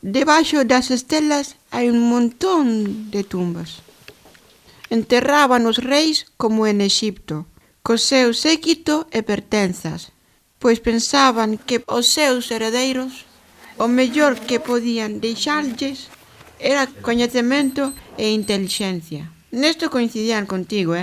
Debajo de las estelas hay un montón de tumbas. Enterraban los reyes como en Egipto, con seus séquito y pertenzas, pues pensaban que os seus herederos o mejor que podían dejarles era conocimiento e inteligencia. Nesto coincidían contigo,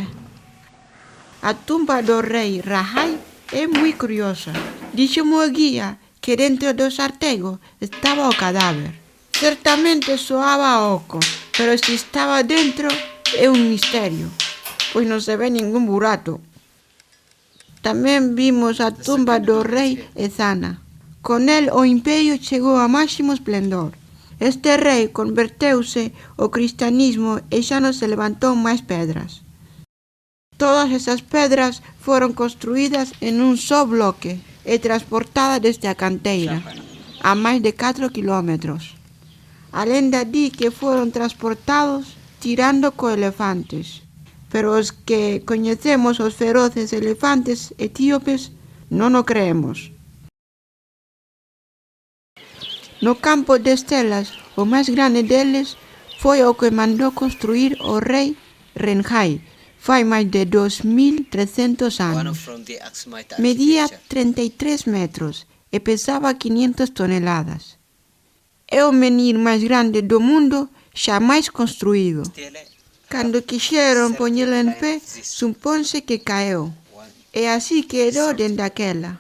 A tumba do rey Rajai es muy curiosa. Dicho guía que dentro dos artegos estaba o cadáver. Certamente soaba a oco, pero si estaba dentro es un misterio, pues no se ve ningún burato. También vimos a tumba do rey Ezana. Con él o imperio llegó a máximo esplendor. Este rey converteuse ao cristianismo e ya no se levantó más pedras. Todas esas pedras fueron construidas en un solo bloque y transportadas desde a canteira, a más de 4 kilómetros. A lenda di que fueron transportados tirando con elefantes, pero los que conocemos los feroces elefantes etíopes no nos creemos. No campo de estelas, o más grande deles, foi o que mandó construir o rey Renhai, fai más de 2300 años. Medía 33 metros y pesaba 500 toneladas. É o menir más grande do mundo jamais construído. Cuando quisieron ponerlo en pé, supónse que caeu. E así quedó dende aquela.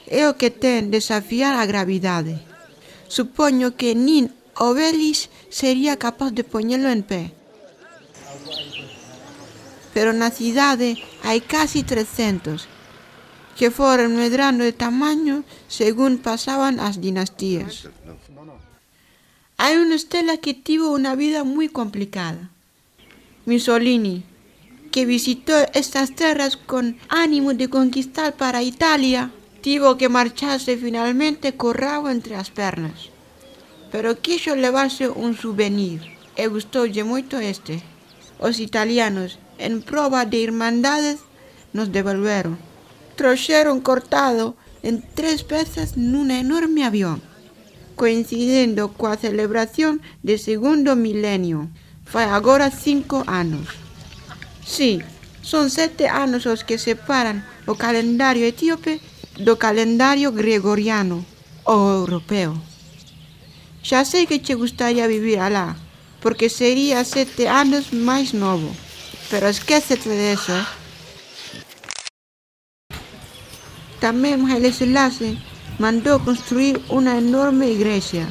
É o que ten desafiar a gravidade. Supoño que nin Obelix sería capaz de ponerlo en pé. Pero na cidade hai casi 300, que foron medrando de tamaño según pasaban as dinastías. Hay una estela que tuvo una vida muy complicada. Mussolini, que visitó estas tierras con ánimo de conquistar para Italia, tuvo que marcharse finalmente con rabo entre las pernas. Pero quiso llevarse un souvenir e gustoulle moito este. Os italianos, en prova de irmandades, nos devolveron. Trouxeron cortado en 3 veces nun enorme avión, coincidiendo coa celebración do segundo milenio, fai agora 5 anos. Sí, son 7 anos os que separan o calendario etíope do calendario gregoriano ou europeo. Xa sei que che gustaría vivir alá, porque sería 7 anos máis novo, pero esquécete de eso, Tamén Haile Selassie mandó construir una enorme iglesia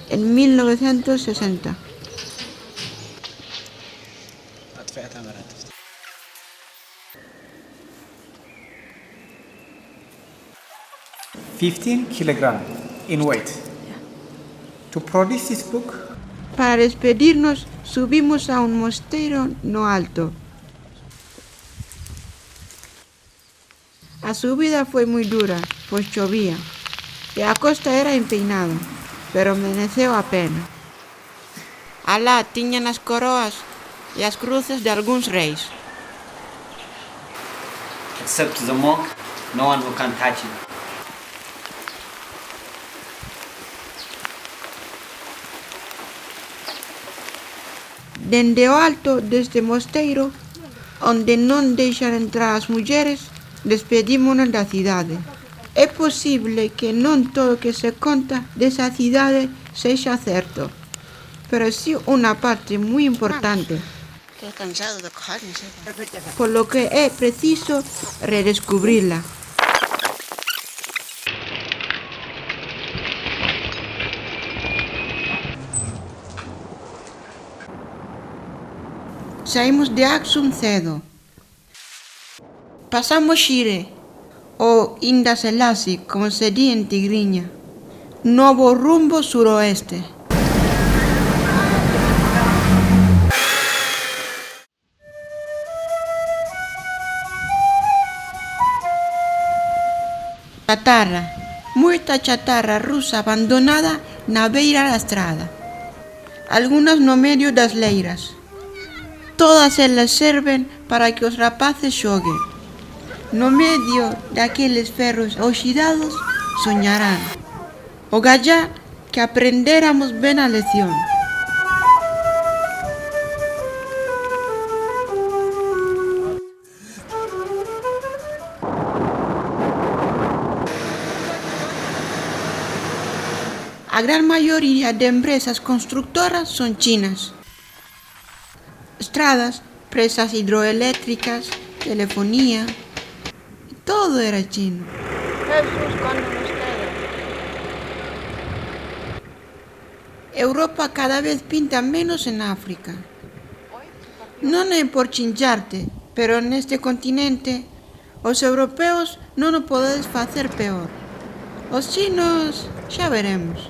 en 1960. kilograms in weight. To produce this book, para despedirnos subimos a un mosteiro no alto. A subida fue muy dura, pues llovía, y a costa era empinada, pero mereceu a pena. Alá tiñan as coroas e as cruces de algúns reis. Except the monk, no one who can touch him. Dende o alto deste mosteiro, onde non deixan entrar as mulleres, despedímonos da cidade. É posible que non todo o que se conta desa cidade sexa certo, pero sí unha parte moi importante, polo que é preciso redescubrila. saímos de Axum cedo. Pasamos Shire, o Inda Selassie, como se dice en tigriña. Nuevo rumbo suroeste. Chatarra, mucha chatarra rusa abandonada na beira da estrada. Algunas no medio das leiras. Todas elas serven para que os rapaces xoguen. No medio daqueles ferros oxidados soñarán. O gallá que aprendéramos ben a lección. A gran mayoría de empresas constructoras son chinas. Estradas, presas hidroeléctricas, telefonía, todo era chino. Jesús, ¿cuándo nos queda? Europa cada vez pinta menos en África. No es por chincharte, pero en este continente, os europeos no nos podéis hacer peor. Os chinos, ya veremos.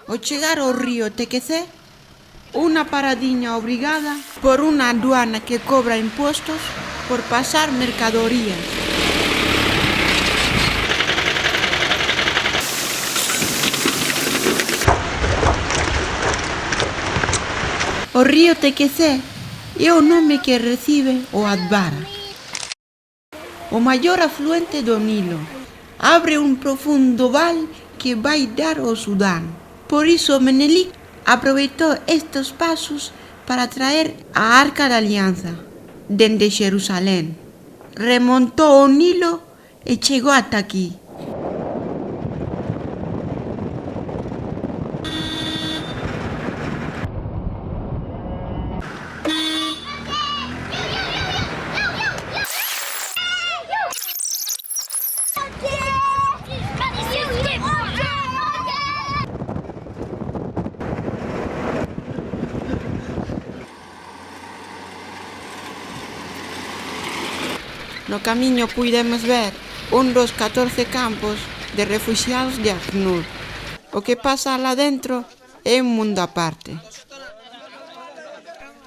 O chegar ao río Tequecé, una paradiña obrigada por una aduana que cobra impuestos por pasar mercadorías. O río Tequecé é o nome que recibe o Advara, o maior afluente do Nilo. Abre un profundo val que vai dar ao Sudán. Por eso Menelik aprovechó estos pasos para traer a Arca da Alianza desde Jerusalén. Remontó o Nilo y llegó hasta aquí. No camino pudimos ver dos 14 campos de refugiados de ACNUR. O que pasa lá dentro é un mundo aparte.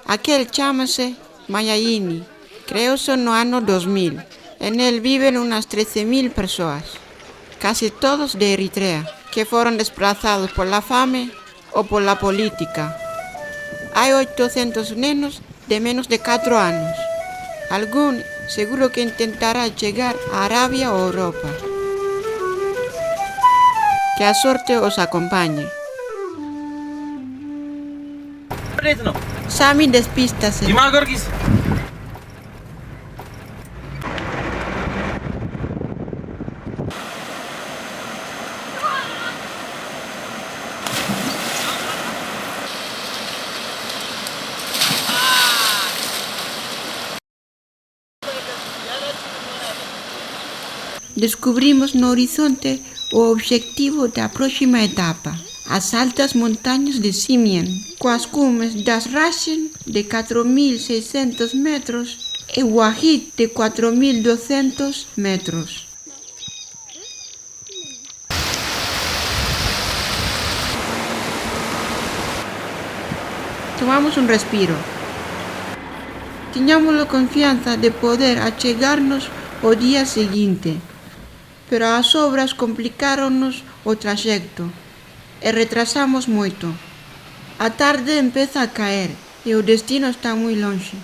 Aquel chámase Mayayini, creóse no ano 2000. En él viven unas 13.000 persoas, casi todos de Eritrea, que foron desplazados por la fame ou por la política. Hai 800 nenos de menos de 4 anos. Algún seguro que intentará llegar a Arabia o Europa. Que a sorte os acompañe. Sami, despístase. Descubrimos no horizonte o objetivo da próxima etapa, as altas montañas de Simien, coas cumes das Rashen de 4.600 metros e Wahid de 4.200 metros. Tomamos un respiro. Tiñamos la confianza de poder achegarnos o día seguinte, pero as obras complicáronnos o traxecto e retrasamos moito. A tarde empeza a caer e o destino está moi lonxe.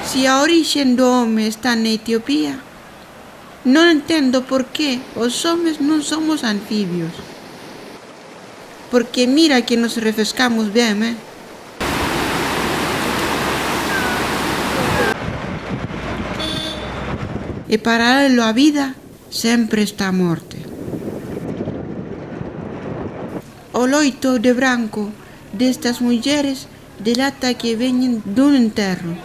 Si a orixe do home está na Etiopía, non entendo por que os homes non somos anfibios. Porque mira que nos refrescamos ben, E paralelo á vida sempre está a morte. O loito de branco destas mulleres delata que veñen dun enterro.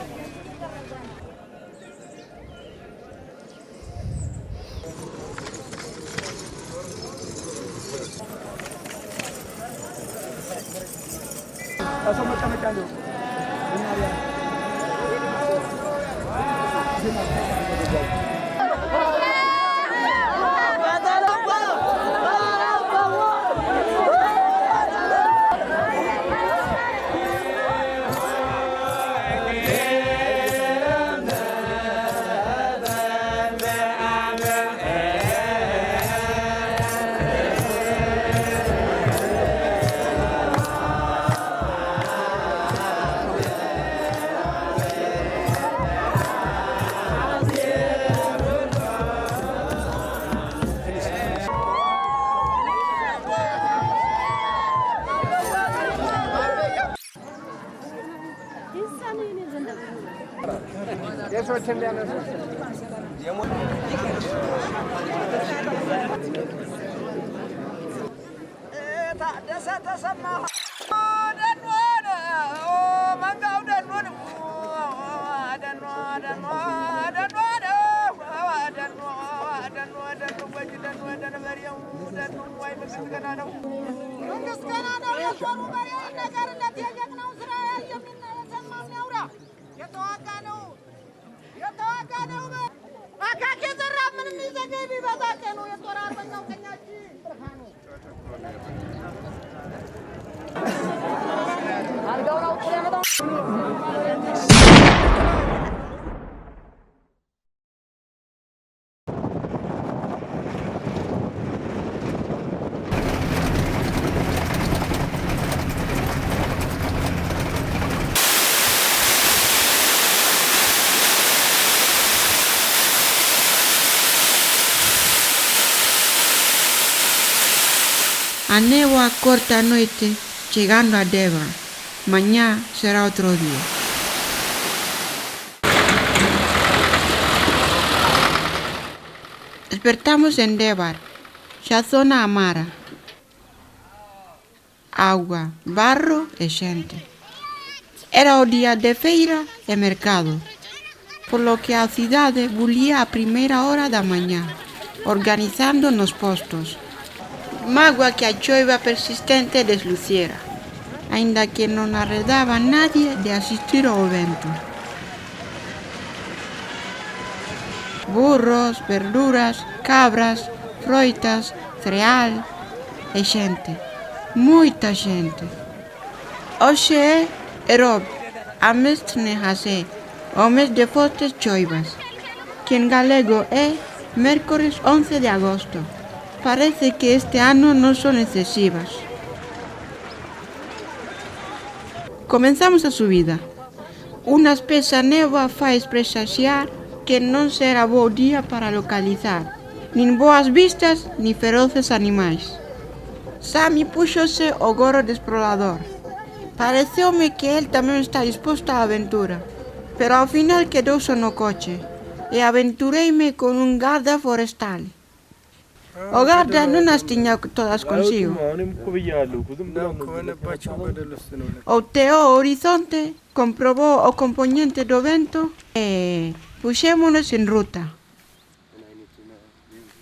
A névoa corta a noite, chegando a Devar. Mañana será otro día. Despertamos en Devar, ya zona amara. Agua, barro e xente. Era o día de feira e mercado, por lo que a cidade bulía a primeira hora da mañá, organizando nos postos. Mágoa que a choiva persistente desluciera, ainda que non arredaba nadie de asistir ao evento. Burros, verduras, cabras, froitas, cereal e xente, moita xente. Hoxe é Erob, a mes Tnehasé, o mes de fortes choivas, que en galego é mércores 11 de agosto. Parece que este ano non son excesivas. Comenzamos a subida. Unha espesa néboa fai presaxiar que non será bo día para localizar nin boas vistas ni feroces animais. Sami púxose o gorro de explorador. Pareceume que el tamén está disposto á aventura, pero ao final quedou só no coche e aventureime con un garda forestal. O garda non as tiña todas consigo. Outeou o horizonte, comprobou o componente do vento e puxémonos en ruta.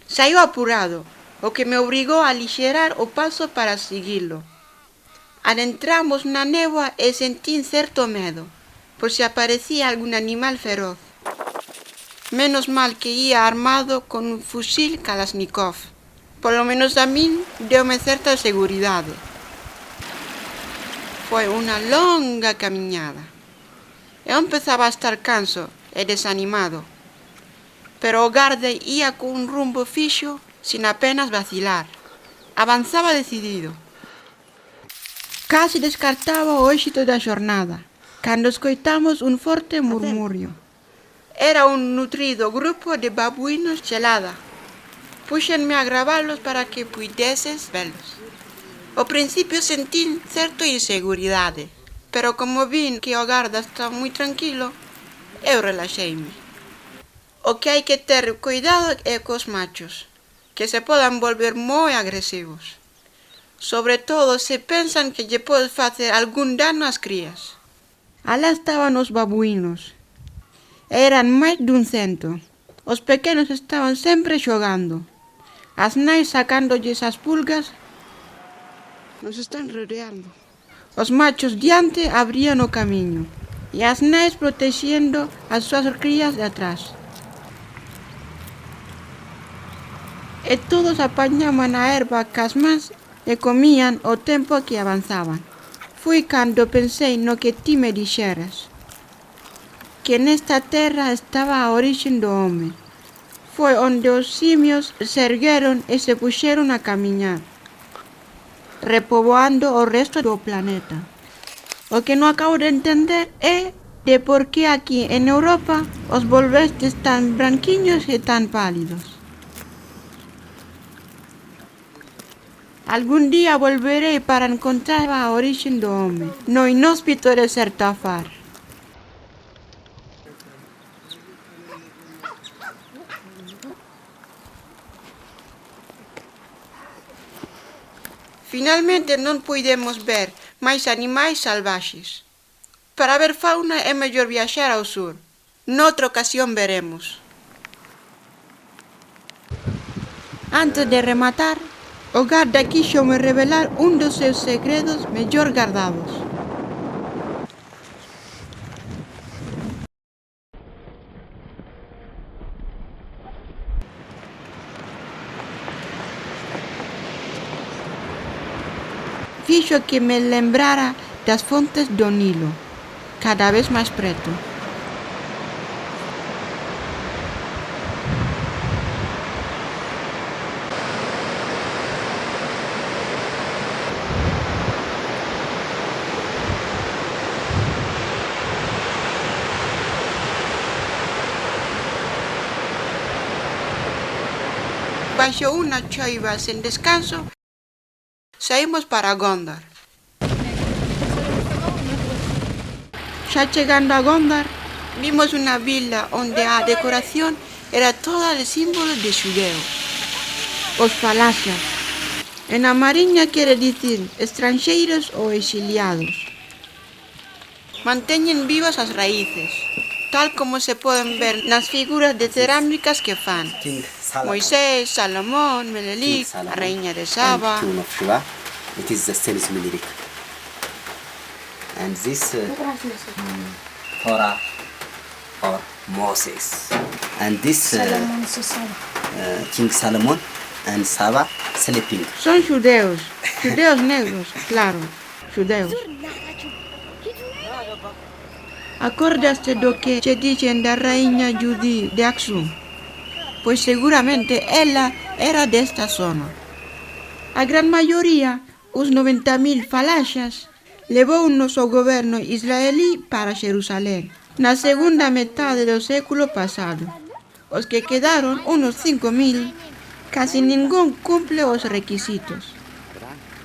Saiu apurado, o que me obrigou a lixerar o paso para seguilo. Adentramos na néboa e sentín certo medo, por se aparecía algún animal feroz. Menos mal que ia armado con un fusil Kalashnikov. Polo menos a min deume certa seguridade. Foi unha longa camiñada. Eu empezaba a estar canso e desanimado, pero o garda ia con un rumbo fixo sin apenas vacilar. Avanzaba decidido. Casi descartaba o éxito da xornada, cando escoitamos un forte murmurio. Era un nutrido grupo de babuinos chelada. Puxenme a gravalos para que puideses velos. Ao principio sentín certa inseguridade, pero como vin que o garda estaba moi tranquilo, eu relaxeime. O que hai que ter cuidado é cos machos, que se podan volver moi agresivos. Sobre todo se pensan que lle podes facer algún dano ás crías. Alá estaban os babuinos. Eran máis dun 100. Os pequenos estaban sempre xogando. As nais sacándolles as pulgas. Nos están rodeando. Los machos diante abrían o camino y as nais protegiendo a sus crías de atrás. E todos apañaban a erva casmas e comían o tempo que avanzaban. Fui cando pensei no que ti me dixeras, que nesta terra estaba a orixe do home. Foi onde os simios se ergueron e se puxeron a camiñar, repoboando o resto do planeta. O que non acabo de entender é de por que aquí en Europa os volvestes tan branquiños e tan pálidos. Algún día volveré para encontrar a orixe do home, no inhóspito deserto Afar. Finalmente non puidemos ver máis animais salvaxes. Para ver fauna é mellor viaxar ao sur. Noutra ocasión veremos. Antes de rematar, o garda quixome revelar un dos seus segredos mellor gardados. Fixo que me lembrara das fontes do Nilo, cada vez máis preto. Baixo unha choiva sen descanso, saímos para Gondar. Xa chegando a Gondar, vimos unha vila onde a decoración era toda de símbolos de xudeos. Os falaxas. En a mariña quere dicir estranxeiros ou exiliados. Manteñen vivas as raíces, tal como se poden ver nas figuras de cerámicas que fan. Moisés, Salomón, Menelik, a Rainha de Saba. It is the same as Menelik. And this Torah or Moses. And this King Solomon and Saba sleeping. Son xudeos, xudeos negros, claro, xudeos. Acordaste do que che dixen da Rainha Judí de Aksum? Pois seguramente ela era desta zona. A gran maioría, os 90.000 falaxas, levounos o goberno israelí para Xerusalén, na segunda metade do século pasado. Os que quedaron, unos 5.000, casi ningún cumple os requisitos.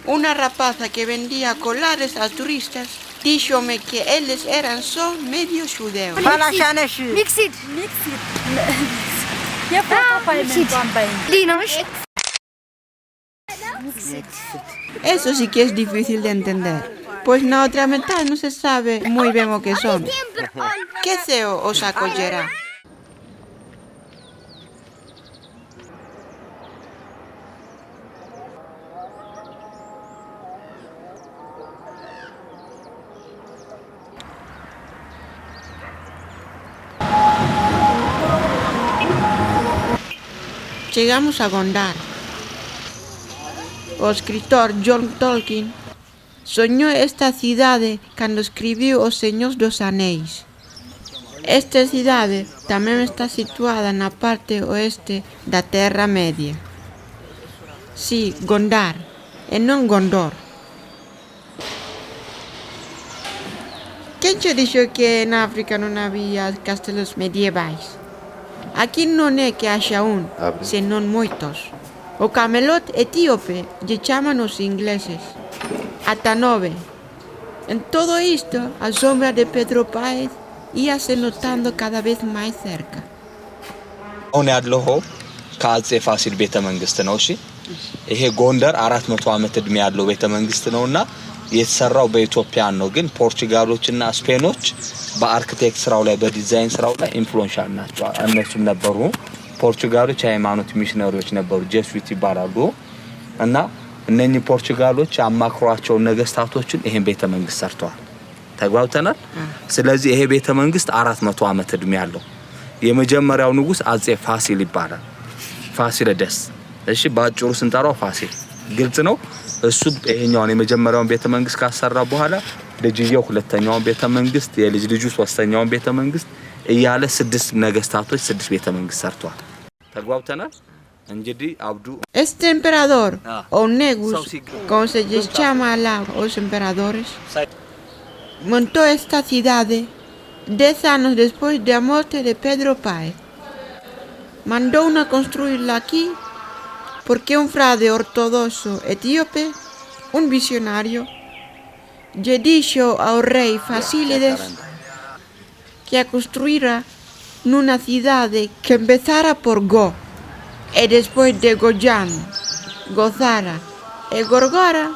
Unha rapaza que vendía colares a turistas díxome que eles eran só medio xudeos. Mixed. Eso sí que es difícil de entender, pois na outra metade non se sabe moi ben o que son. Que ceo os acollerá? Chegamos a Gondar. O escritor John Tolkien soñou esta cidade cando escribiu Os Señores dos Anéis. Esta cidade tamén está situada na parte oeste da Terra Media. Si, Gondar, e non Gondor. Quen che dixo que en África non había castelos medievais? Aquí non é que haxa un, senón moitos. O camelot etíope lle chaman os ingleses. Ata 9. En todo isto, a sombra de Pedro Páez íase notando cada vez máis cerca. አሁን ያለሁ ከአጼ ፋሲል ቤተ መንግስት ነው። እሺ ይሄ ጎንደር 400 ዓመት እድሜ ያለው ቤተ መንግስት ነውና የተሰራው በኢትዮጵያን ነው። ግን ፖርቹጋሎችና ስፔኖች በአርኪቴክት ስራው ላይ በዲዛይን ስራው ላይ ኢንፍሉዌንሻል ናቸው። እነሱም ነበሩ ፖርቹጋሎች ሃይማኖት ሚሽነሪዎች ነበሩ፣ ጄሱዊት ይባላሉ። እና እነኚህ ፖርቹጋሎች አማክሯቸው ነገስታቶችን ይሄን ቤተ መንግስት ሰርተዋል። ተግባብተናል። ስለዚህ ይሄ ቤተ መንግስት 400 ዓመት እድሜ ያለው የመጀመሪያው ንጉስ አጼ ፋሲል ይባላል። ፋሲለደስ። እሺ ባጭሩ ስንጠራው ፋሲል ግልጽ ነው። እሱ ይሄኛውን የመጀመሪያውን ቤተ መንግስት ካሰራ በኋላ ልጅየው ሁለተኛውን ቤተ መንግስት፣ የልጅ ልጁ ሶስተኛውን ቤተ መንግስት እያለ 6 ነገስታቶች 6 ቤተ መንግስት ሰርተዋል። ተግባብተናል። እንግዲህ አብዱ Este emperador o Negus, como se les llama a los emperadores, montó esta ciudad 10 años después de la muerte de Pedro Páez. Mandó a construirla aquí porque un frade ortodoxo etíope, un visionario, le dijo al rey Fasílides que construyera una ciudad que empezara por Go, y después de Goyan, Gozara y Gorgora,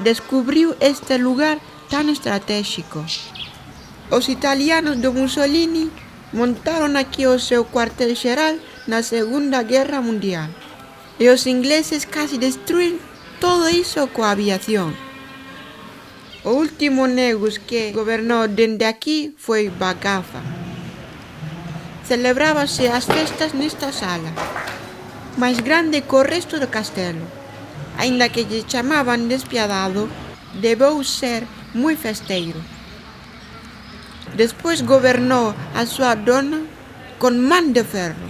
descubrió este lugar tan estratégico. Los italianos de Mussolini montaron aquí su cuartel general en la Segunda Guerra Mundial. Y los ingleses casi destruyen todo eso con aviación. El último Negus que gobernó desde aquí fue Bagafa. Celebrábase las fiestas en esta sala, más grande que el resto del castelo. Ainda que le llamaban despiadado, debió ser muy festeiro. Después gobernó a su dona con mano de ferro.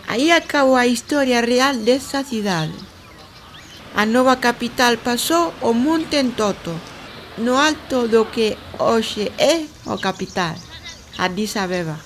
Ahí acabó la historia real de esa ciudad. A nueva capital pasó o monte en Toto, no alto do que hoy es o capital, Addis Abeba.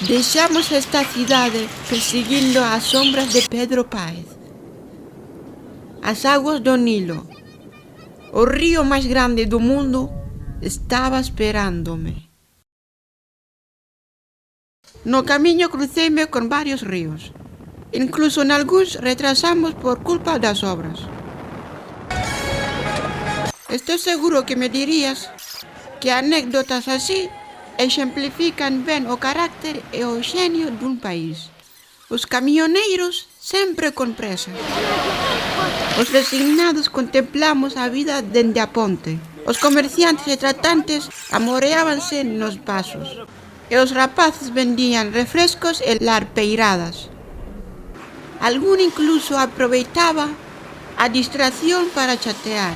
Dejamos esta ciudad persiguiendo las sombras de Pedro Páez. Las aguas del Nilo, el río más grande del mundo, estaba esperándome. No camino crucéme con varios ríos. Incluso en algunos retrasamos por culpa de las obras. Estoy seguro que me dirías que anécdotas así ejemplifican bien el carácter y el genio de un país. Los camioneros siempre con presa. Los resignados contemplamos la vida desde a ponte. Los comerciantes y tratantes amoreábanse en los pasos. Y los rapaces vendían refrescos y larpeiradas. Alguno incluso aprovechaba a distracción para chatear,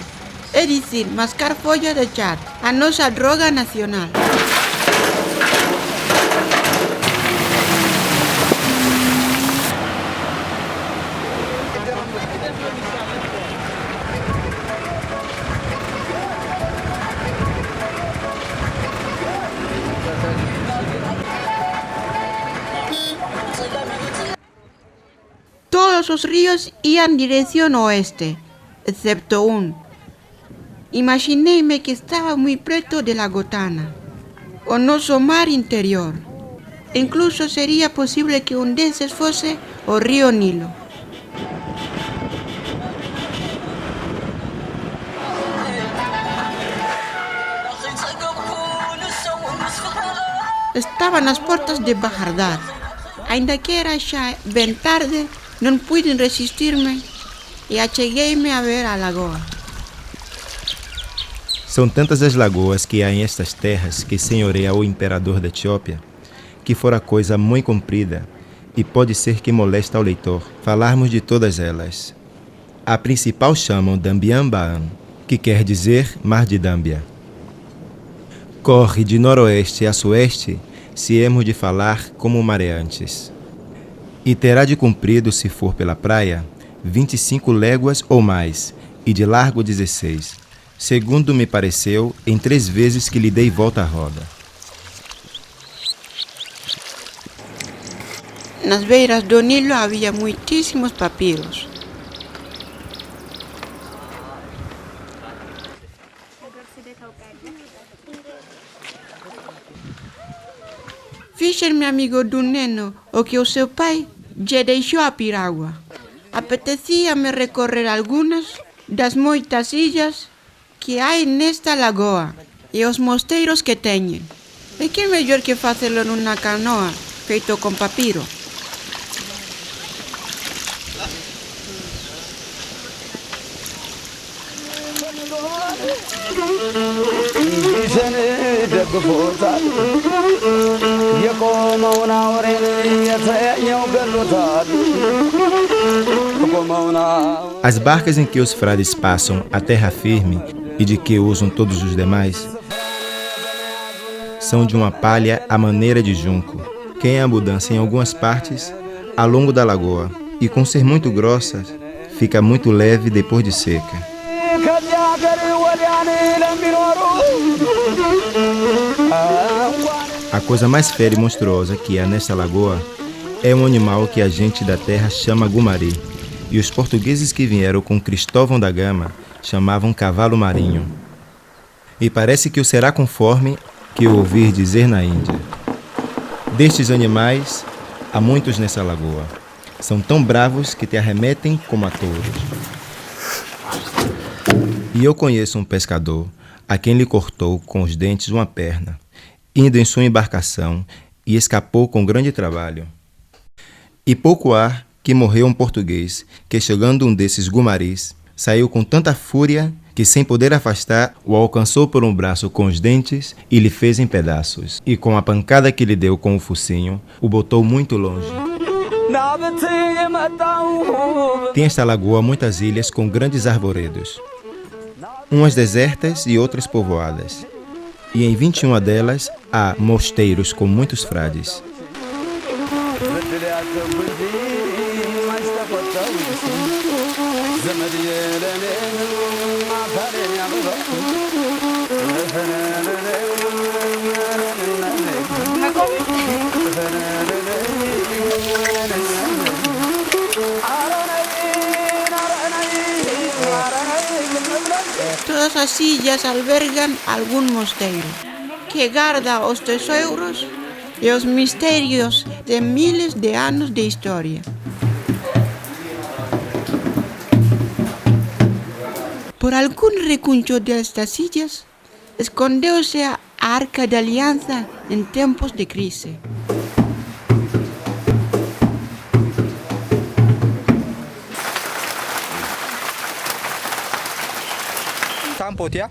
es decir, mascar folla de chat, a nuestra droga nacional. Todos los ríos iban en dirección oeste, excepto uno. Imaginéme que estaba muy preto de la Gotana, o nuestro mar interior. Incluso sería posible que un de esos fuese el río Nilo. Estaban las puertas de Bahardar. Ainda que era ya bien tarde, no pude resistirme e acheguei-me a ver a lagoa. São tantas as lagoas que há em estas terras que senhoreia o imperador da Etiópia, que fora coisa muito comprida, e pode ser que moleste ao leitor falarmos de todas elas. A principal chamam Dambiambaan, que quer dizer Mar de Dâmbia. Corre de noroeste a sueste se hemos de falar como mareantes. E terá de comprido, se for pela praia, 25 léguas ou mais, e de largo 16, segundo me pareceu, em 3 vezes que lhe dei volta à roda. Nas beiras do Nilo havia muitíssimos papiros. Fischer, meu amigo do Neno, o que o seu pai já deixou a piragua. Apetecia-me recorrer algunas das moitas ilhas que há nesta lagoa e os mosteiros que teñen. E que mellor que facelo nunha canoa feito con papiro. As barcas em que os frades passam a terra firme e de que usam todos os demais são de uma palha à maneira de junco, que em abundância em algumas partes, ao longo da lagoa, e com ser muito grossa, fica muito leve depois de seca. A coisa mais fera e monstruosa que há nesta lagoa é um animal que a gente da terra chama gumari, e os portugueses que vieram com Cristóvão da Gama chamavam cavalo marinho. E parece que o será conforme que eu ouvi dizer na Índia. Destes animais, há muitos nessa lagoa. São tão bravos que te arremetem como a touros. E eu conheço um pescador a quem lhe cortou com os dentes uma perna, indo em sua embarcação, e escapou com grande trabalho. E pouco há que morreu um português, que chegando um desses gumaris, saiu com tanta fúria que, sem poder afastar, o alcançou por um braço com os dentes e lhe fez em pedaços. E com a pancada que lhe deu com o focinho, o botou muito longe. Tem esta lagoa muitas ilhas com grandes arvoredos, umas desertas e outras povoadas. E em 21 delas há mosteiros com muitos frades. Todas as ilhas albergan algún mosteiro que guarda os tesouros e os mistérios de miles de anos de historia. Por algún recuncho destas illas escondeuse a Arca da Alianza en tempos de crise. Tampot, ja?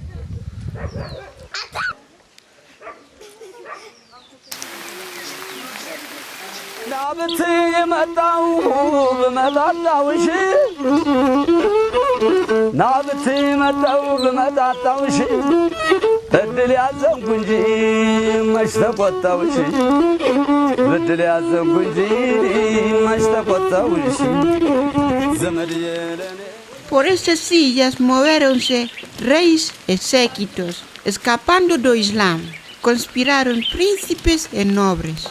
Por estas ilhas moveronse reis e séquitos, escapando do Islã, conspiraron príncipes e nobres.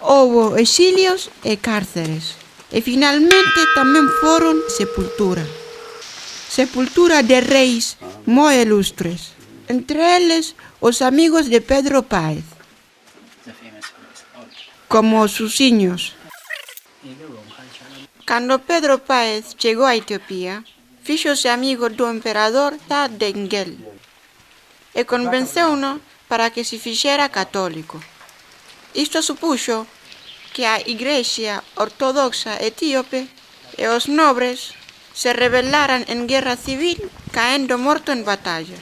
Houbo exilios e cárceres, e finalmente tamén foron sepultura. Sepultura de reis moi ilustres, entre eles os amigos de Pedro Páez, como os suciños. Cando Pedro Páez chegou a Etiopía, fíxose amigo do emperador Tadengel e convenceu-no para que se fixera católico. Isto supuxo que a Igrexa Ortodoxa Etíope e os nobres se rebelaran en guerra civil, caendo morto en batalla.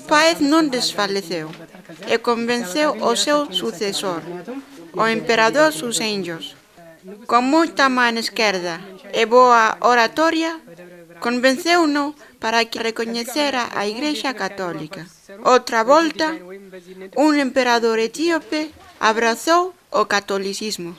Páez non desfaleceu e convenceu o seu sucesor, o emperador Susenyos, con moita man esquerda e boa oratoria, convenceu-no para que recoñecera a Igrexa Católica. Outra volta, un emperador etíope abrazou o catolicismo.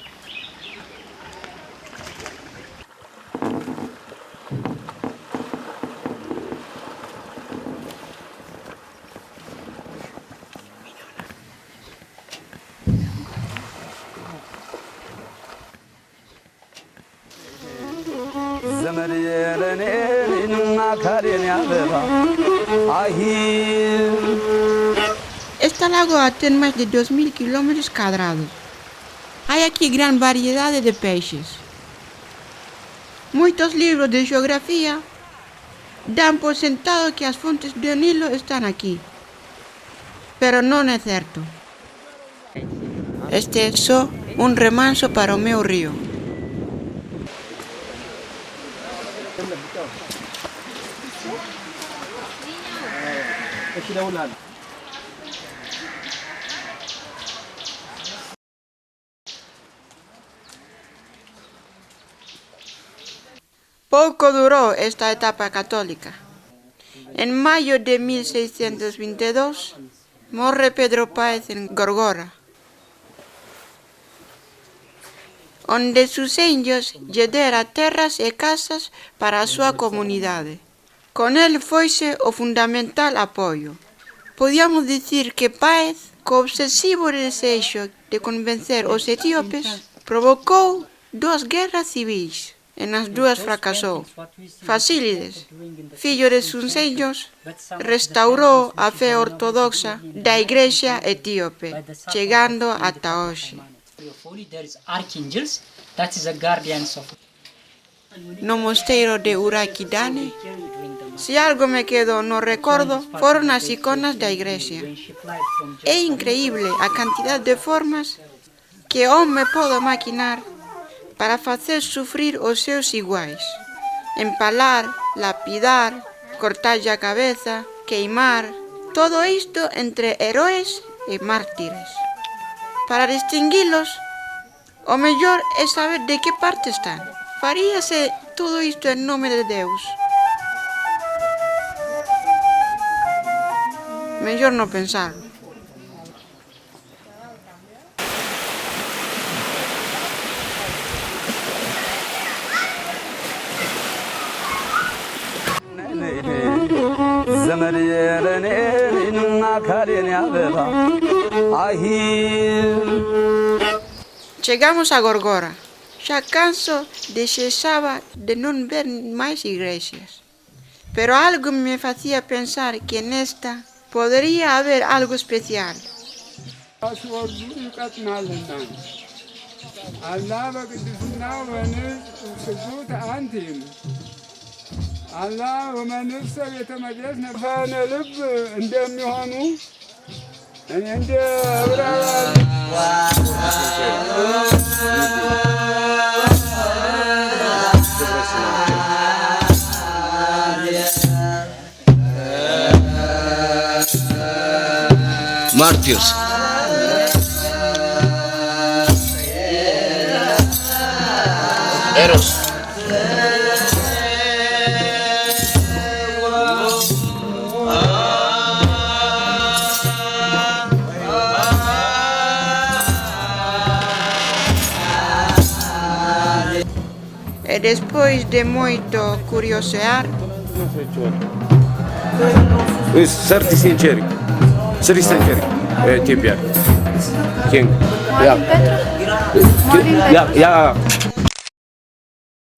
Este lago tem mais de 2.000 kilómetros quadrados. Há aqui grande variedade de peixes. Muitos livros de geografia dan por sentado que as fontes do Nilo estão aqui. Pero non é certo. Este é só un remanso para o meu río. Pouco durou esta etapa católica. En maio de 1622 morre Pedro Páez en Gorgora, onde sus senhos lle dera terras e casas para a súa comunidade. Con el foise o fundamental apoio. Podíamos dicir que Páez, co obsesivo desexo de convencer os etíopes, provocou 2 guerras civís. E nas dúas fracasou. Fasílides, fillo de sus senhos, restaurou a fe ortodoxa da Igrexa etíope, chegando ata hoxe. No mosteiro de Urakidane, se algo me quedou no recordo, foron as iconas da Igrexa. É increíble a cantidad de formas que o home pode maquinar para facer sufrir os seus iguais. Empalar, lapidar, cortarlle a cabeza, queimar, todo isto entre heróis e mártires. Para distinguilos, o mellor é saber de que parte están. Faríase todo isto en nome de Deus. Mellor non pensarlo. Chegamos a Gorgora. Xa canso desexaba de non ver máis igrexas. Pero algo me facía pensar que nesta podería haber algo especial. አላህ ወመንፍሰ ቤተ መቅደስ ነፋነ ልብ እንደሚሆኑ እንደ Martyrs. Eros. E despois de moito curiosear, Certi sinceri. Certi sinceri. Ethiopia. King. Yeah.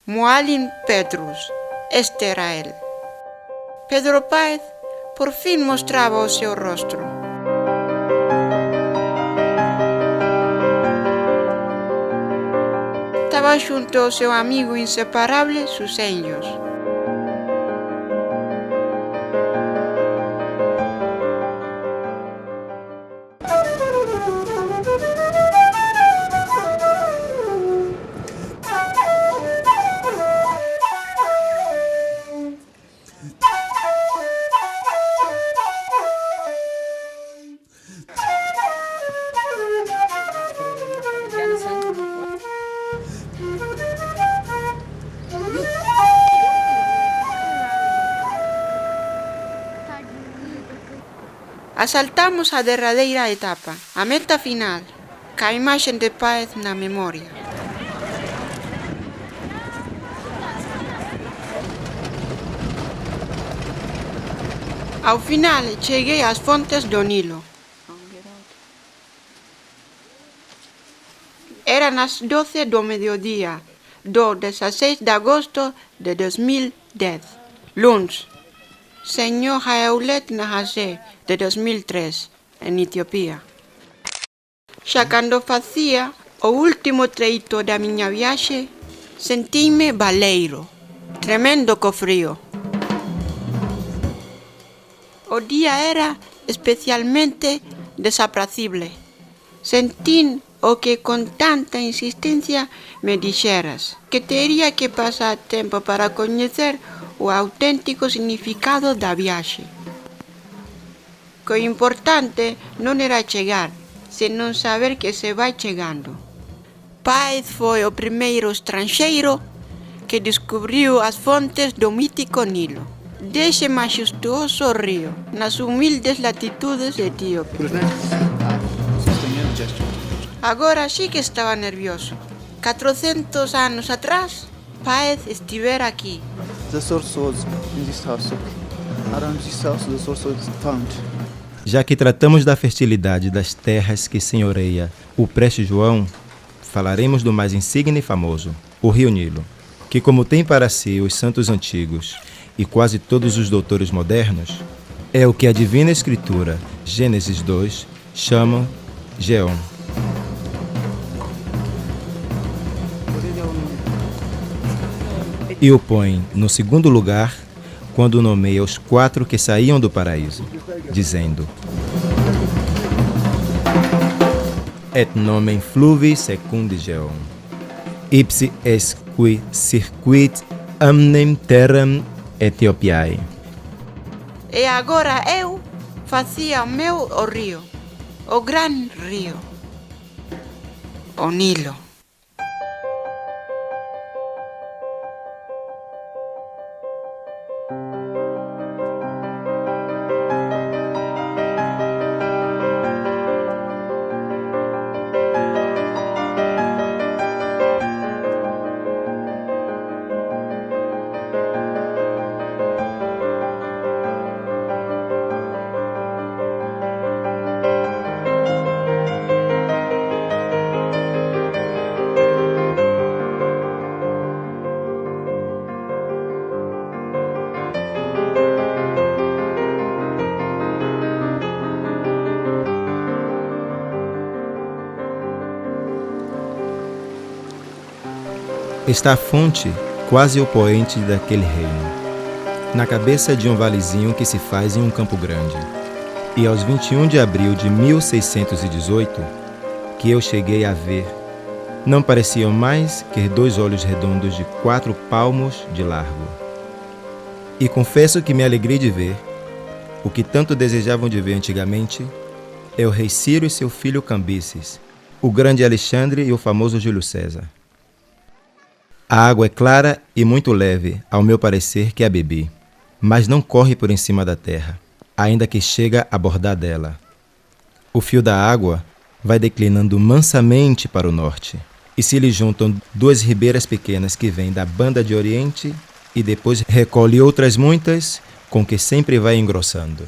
Muallim Petrus, este era el. Pedro Páez por fin mostraba o seu rostro. Estaba xunto ao seu amigo inseparable, Suseños. Asaltamos a derradeira etapa, a meta final, ca imaxen de Páez na memoria. Ao final cheguei ás fontes do Nilo. Eran as 12 do mediodía, do 16 de agosto de 2010, luns. Señor Haulet Nahase, de 2003, en Etiopía. Xa cando facía o último treito da miña viaxe, sentíme baleiro, tremendo co frío. O día era especialmente desapracible. Sentín o que con tanta insistencia me dixeras, que tería que pasar tempo para coñecer o auténtico significado da viaxe. Que o importante non era chegar, senón saber que se vai chegando. Páez foi o primeiro estranxeiro que descubriu as fontes do mítico Nilo, dese maxestuoso río, nas humildes latitudes de Etiopía. Agora sí que estaba nervioso. 400 anos atrás, Páez estivera aquí. The source was in this house. Around this house, the source was found. Já que tratamos da fertilidade das terras que senhoreia o Preste João, falaremos do mais insigne e famoso, o Rio Nilo, que como tem para si os santos antigos e quase todos os doutores modernos, é o que a Divina Escritura, Gênesis 2, chama Geom. E o põe no segundo lugar quando nomeia os 4 que saíam do paraíso, dizendo: Et nomen fluvi secundis Geom, ipsi es qui circuit amnem terram Ethiopiae. E agora eu fazia o meu o rio, o gran rio, o Nilo. Está a fonte, quase o poente daquele reino, na cabeça de um valezinho que se faz em um campo grande. E aos 21 de abril de 1618, que eu cheguei a ver, não pareciam mais que 2 olhos redondos de 4 palmos de largo. E confesso que me alegrei de ver o que tanto desejavam de ver antigamente, é o rei Ciro e seu filho Cambises, o grande Alexandre e o famoso Júlio César. A água é clara e muito leve, ao meu parecer, que a bebi, mas não corre por em cima da terra, ainda que chega a bordar dela. O fio da água vai declinando mansamente para o norte, e se lhe juntam 2 ribeiras pequenas que vêm da banda de oriente e depois recolhe outras muitas, com que sempre vai engrossando.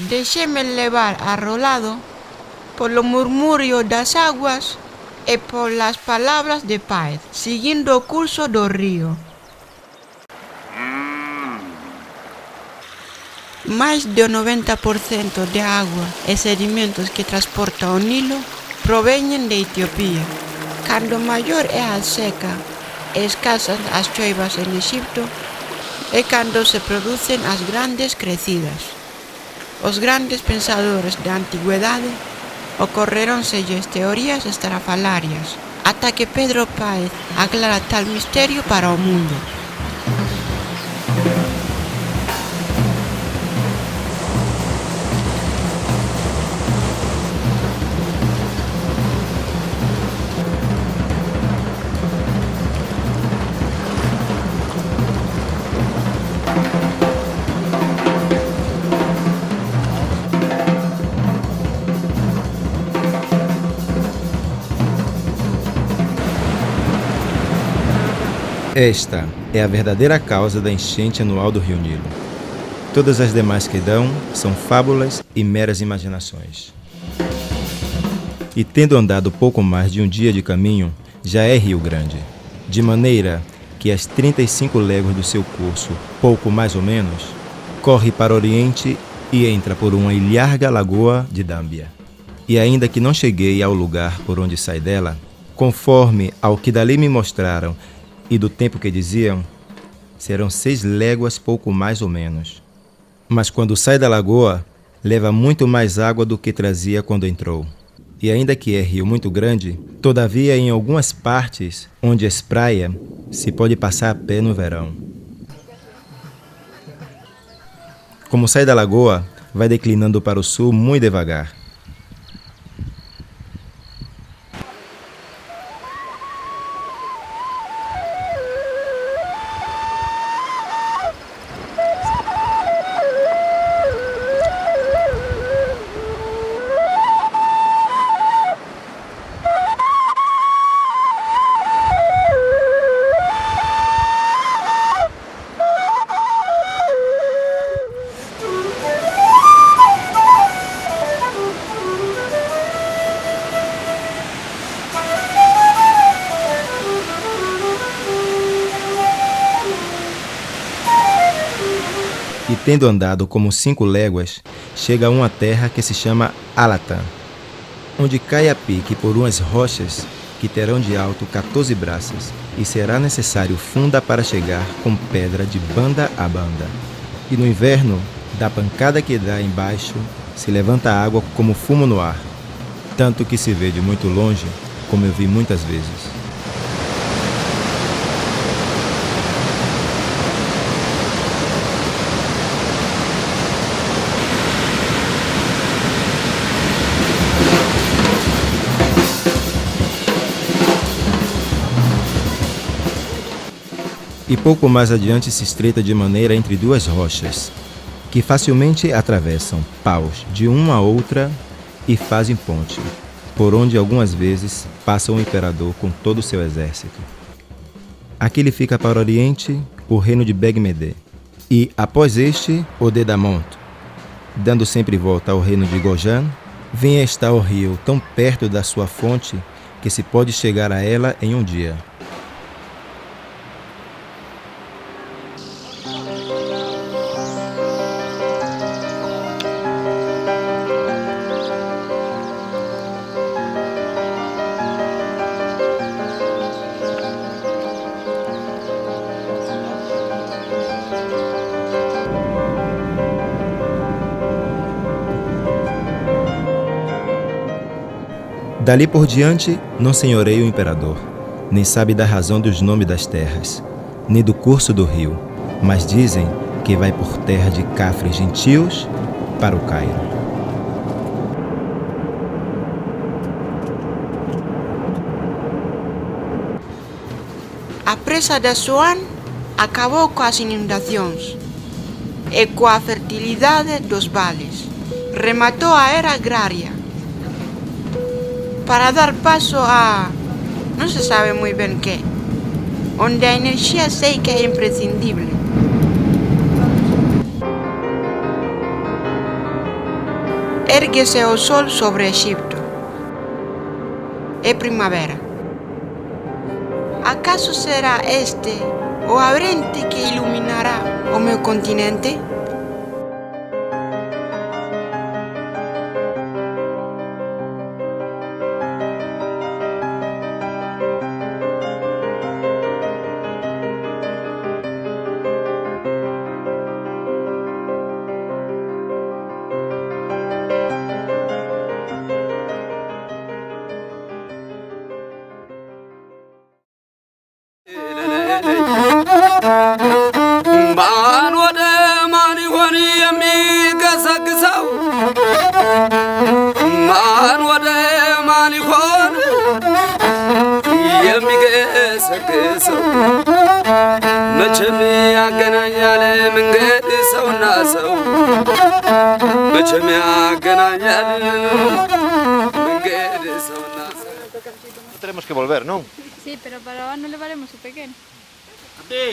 Deixei-me levar arrolado polo murmurio das aguas e polas palabras de Páez, seguindo o curso do río. Mais do 90% de água e sedimentos que transporta o Nilo proveñen de Etiopía. Cando maior é a seca e escasas as choivas en Egipto, é cando se producen as grandes crecidas. Os grandes pensadores da antigüedade ocorrerónselles teorías estrafalarias hasta que Pedro Páez aclara tal misterio para el mundo. Esta é a verdadeira causa da enchente anual do Rio Nilo. Todas as demais que dão são fábulas e meras imaginações. E tendo andado pouco mais de um dia de caminho, já é Rio Grande, de maneira que as 35 léguas do seu curso, pouco mais ou menos, corre para o oriente e entra por uma ilharga lagoa de Dâmbia. E ainda que não cheguei ao lugar por onde sai dela, conforme ao que dali me mostraram e do tempo que diziam, serão 6 léguas pouco mais ou menos. Mas quando sai da lagoa, leva muito mais água do que trazia quando entrou. E ainda que é rio muito grande, todavia em algumas partes onde espraia, se pode passar a pé no verão. Como sai da lagoa, vai declinando para o sul muito devagar. E tendo andado como 5 léguas, chega a uma terra que se chama Alatã, onde cai a pique por umas rochas que terão de alto 14 braças, e será necessário funda para chegar com pedra de banda a banda. E no inverno, da pancada que dá embaixo, se levanta água como fumo no ar, tanto que se vê de muito longe, como eu vi muitas vezes. E pouco mais adiante se estreita de maneira entre 2 rochas, que facilmente atravessam paus de uma a outra e fazem ponte, por onde algumas vezes passa o imperador com todo o seu exército. Aqui lhe fica para o oriente o reino de Begmedê, e após este o Dedamont, dando sempre volta ao reino de Gojan, vem a estar o rio tão perto da sua fonte que se pode chegar a ela em um dia. Dali por diante, não senhoreia o imperador, nem sabe da razão dos nomes das terras, nem do curso do rio, mas dizem que vai por terra de cafres gentios para o Cairo. A presa de Assuán acabou com as inundações e com a fertilidade dos vales. Rematou a era agrária para dar paso a não se sabe muito bem quê, onde a energia sei que é imprescindível. Ergue-se o sol sobre Egipto. É primavera. ¿Acaso será este o abrente que iluminará o meu continente? ማን ወደ ማን ይሆን የሚገሰግሰው? ማን ወደ ማን ይሆን የሚገሰግሰው? መቼም ያገናኛል መንገድ ሰውና ሰው፣ መቼም ያገናኛል መንገድ ሰውና ሰው። Tenemos que volver, ¿no? Sí, pero para ahora no le valemos su pequeño. Sí.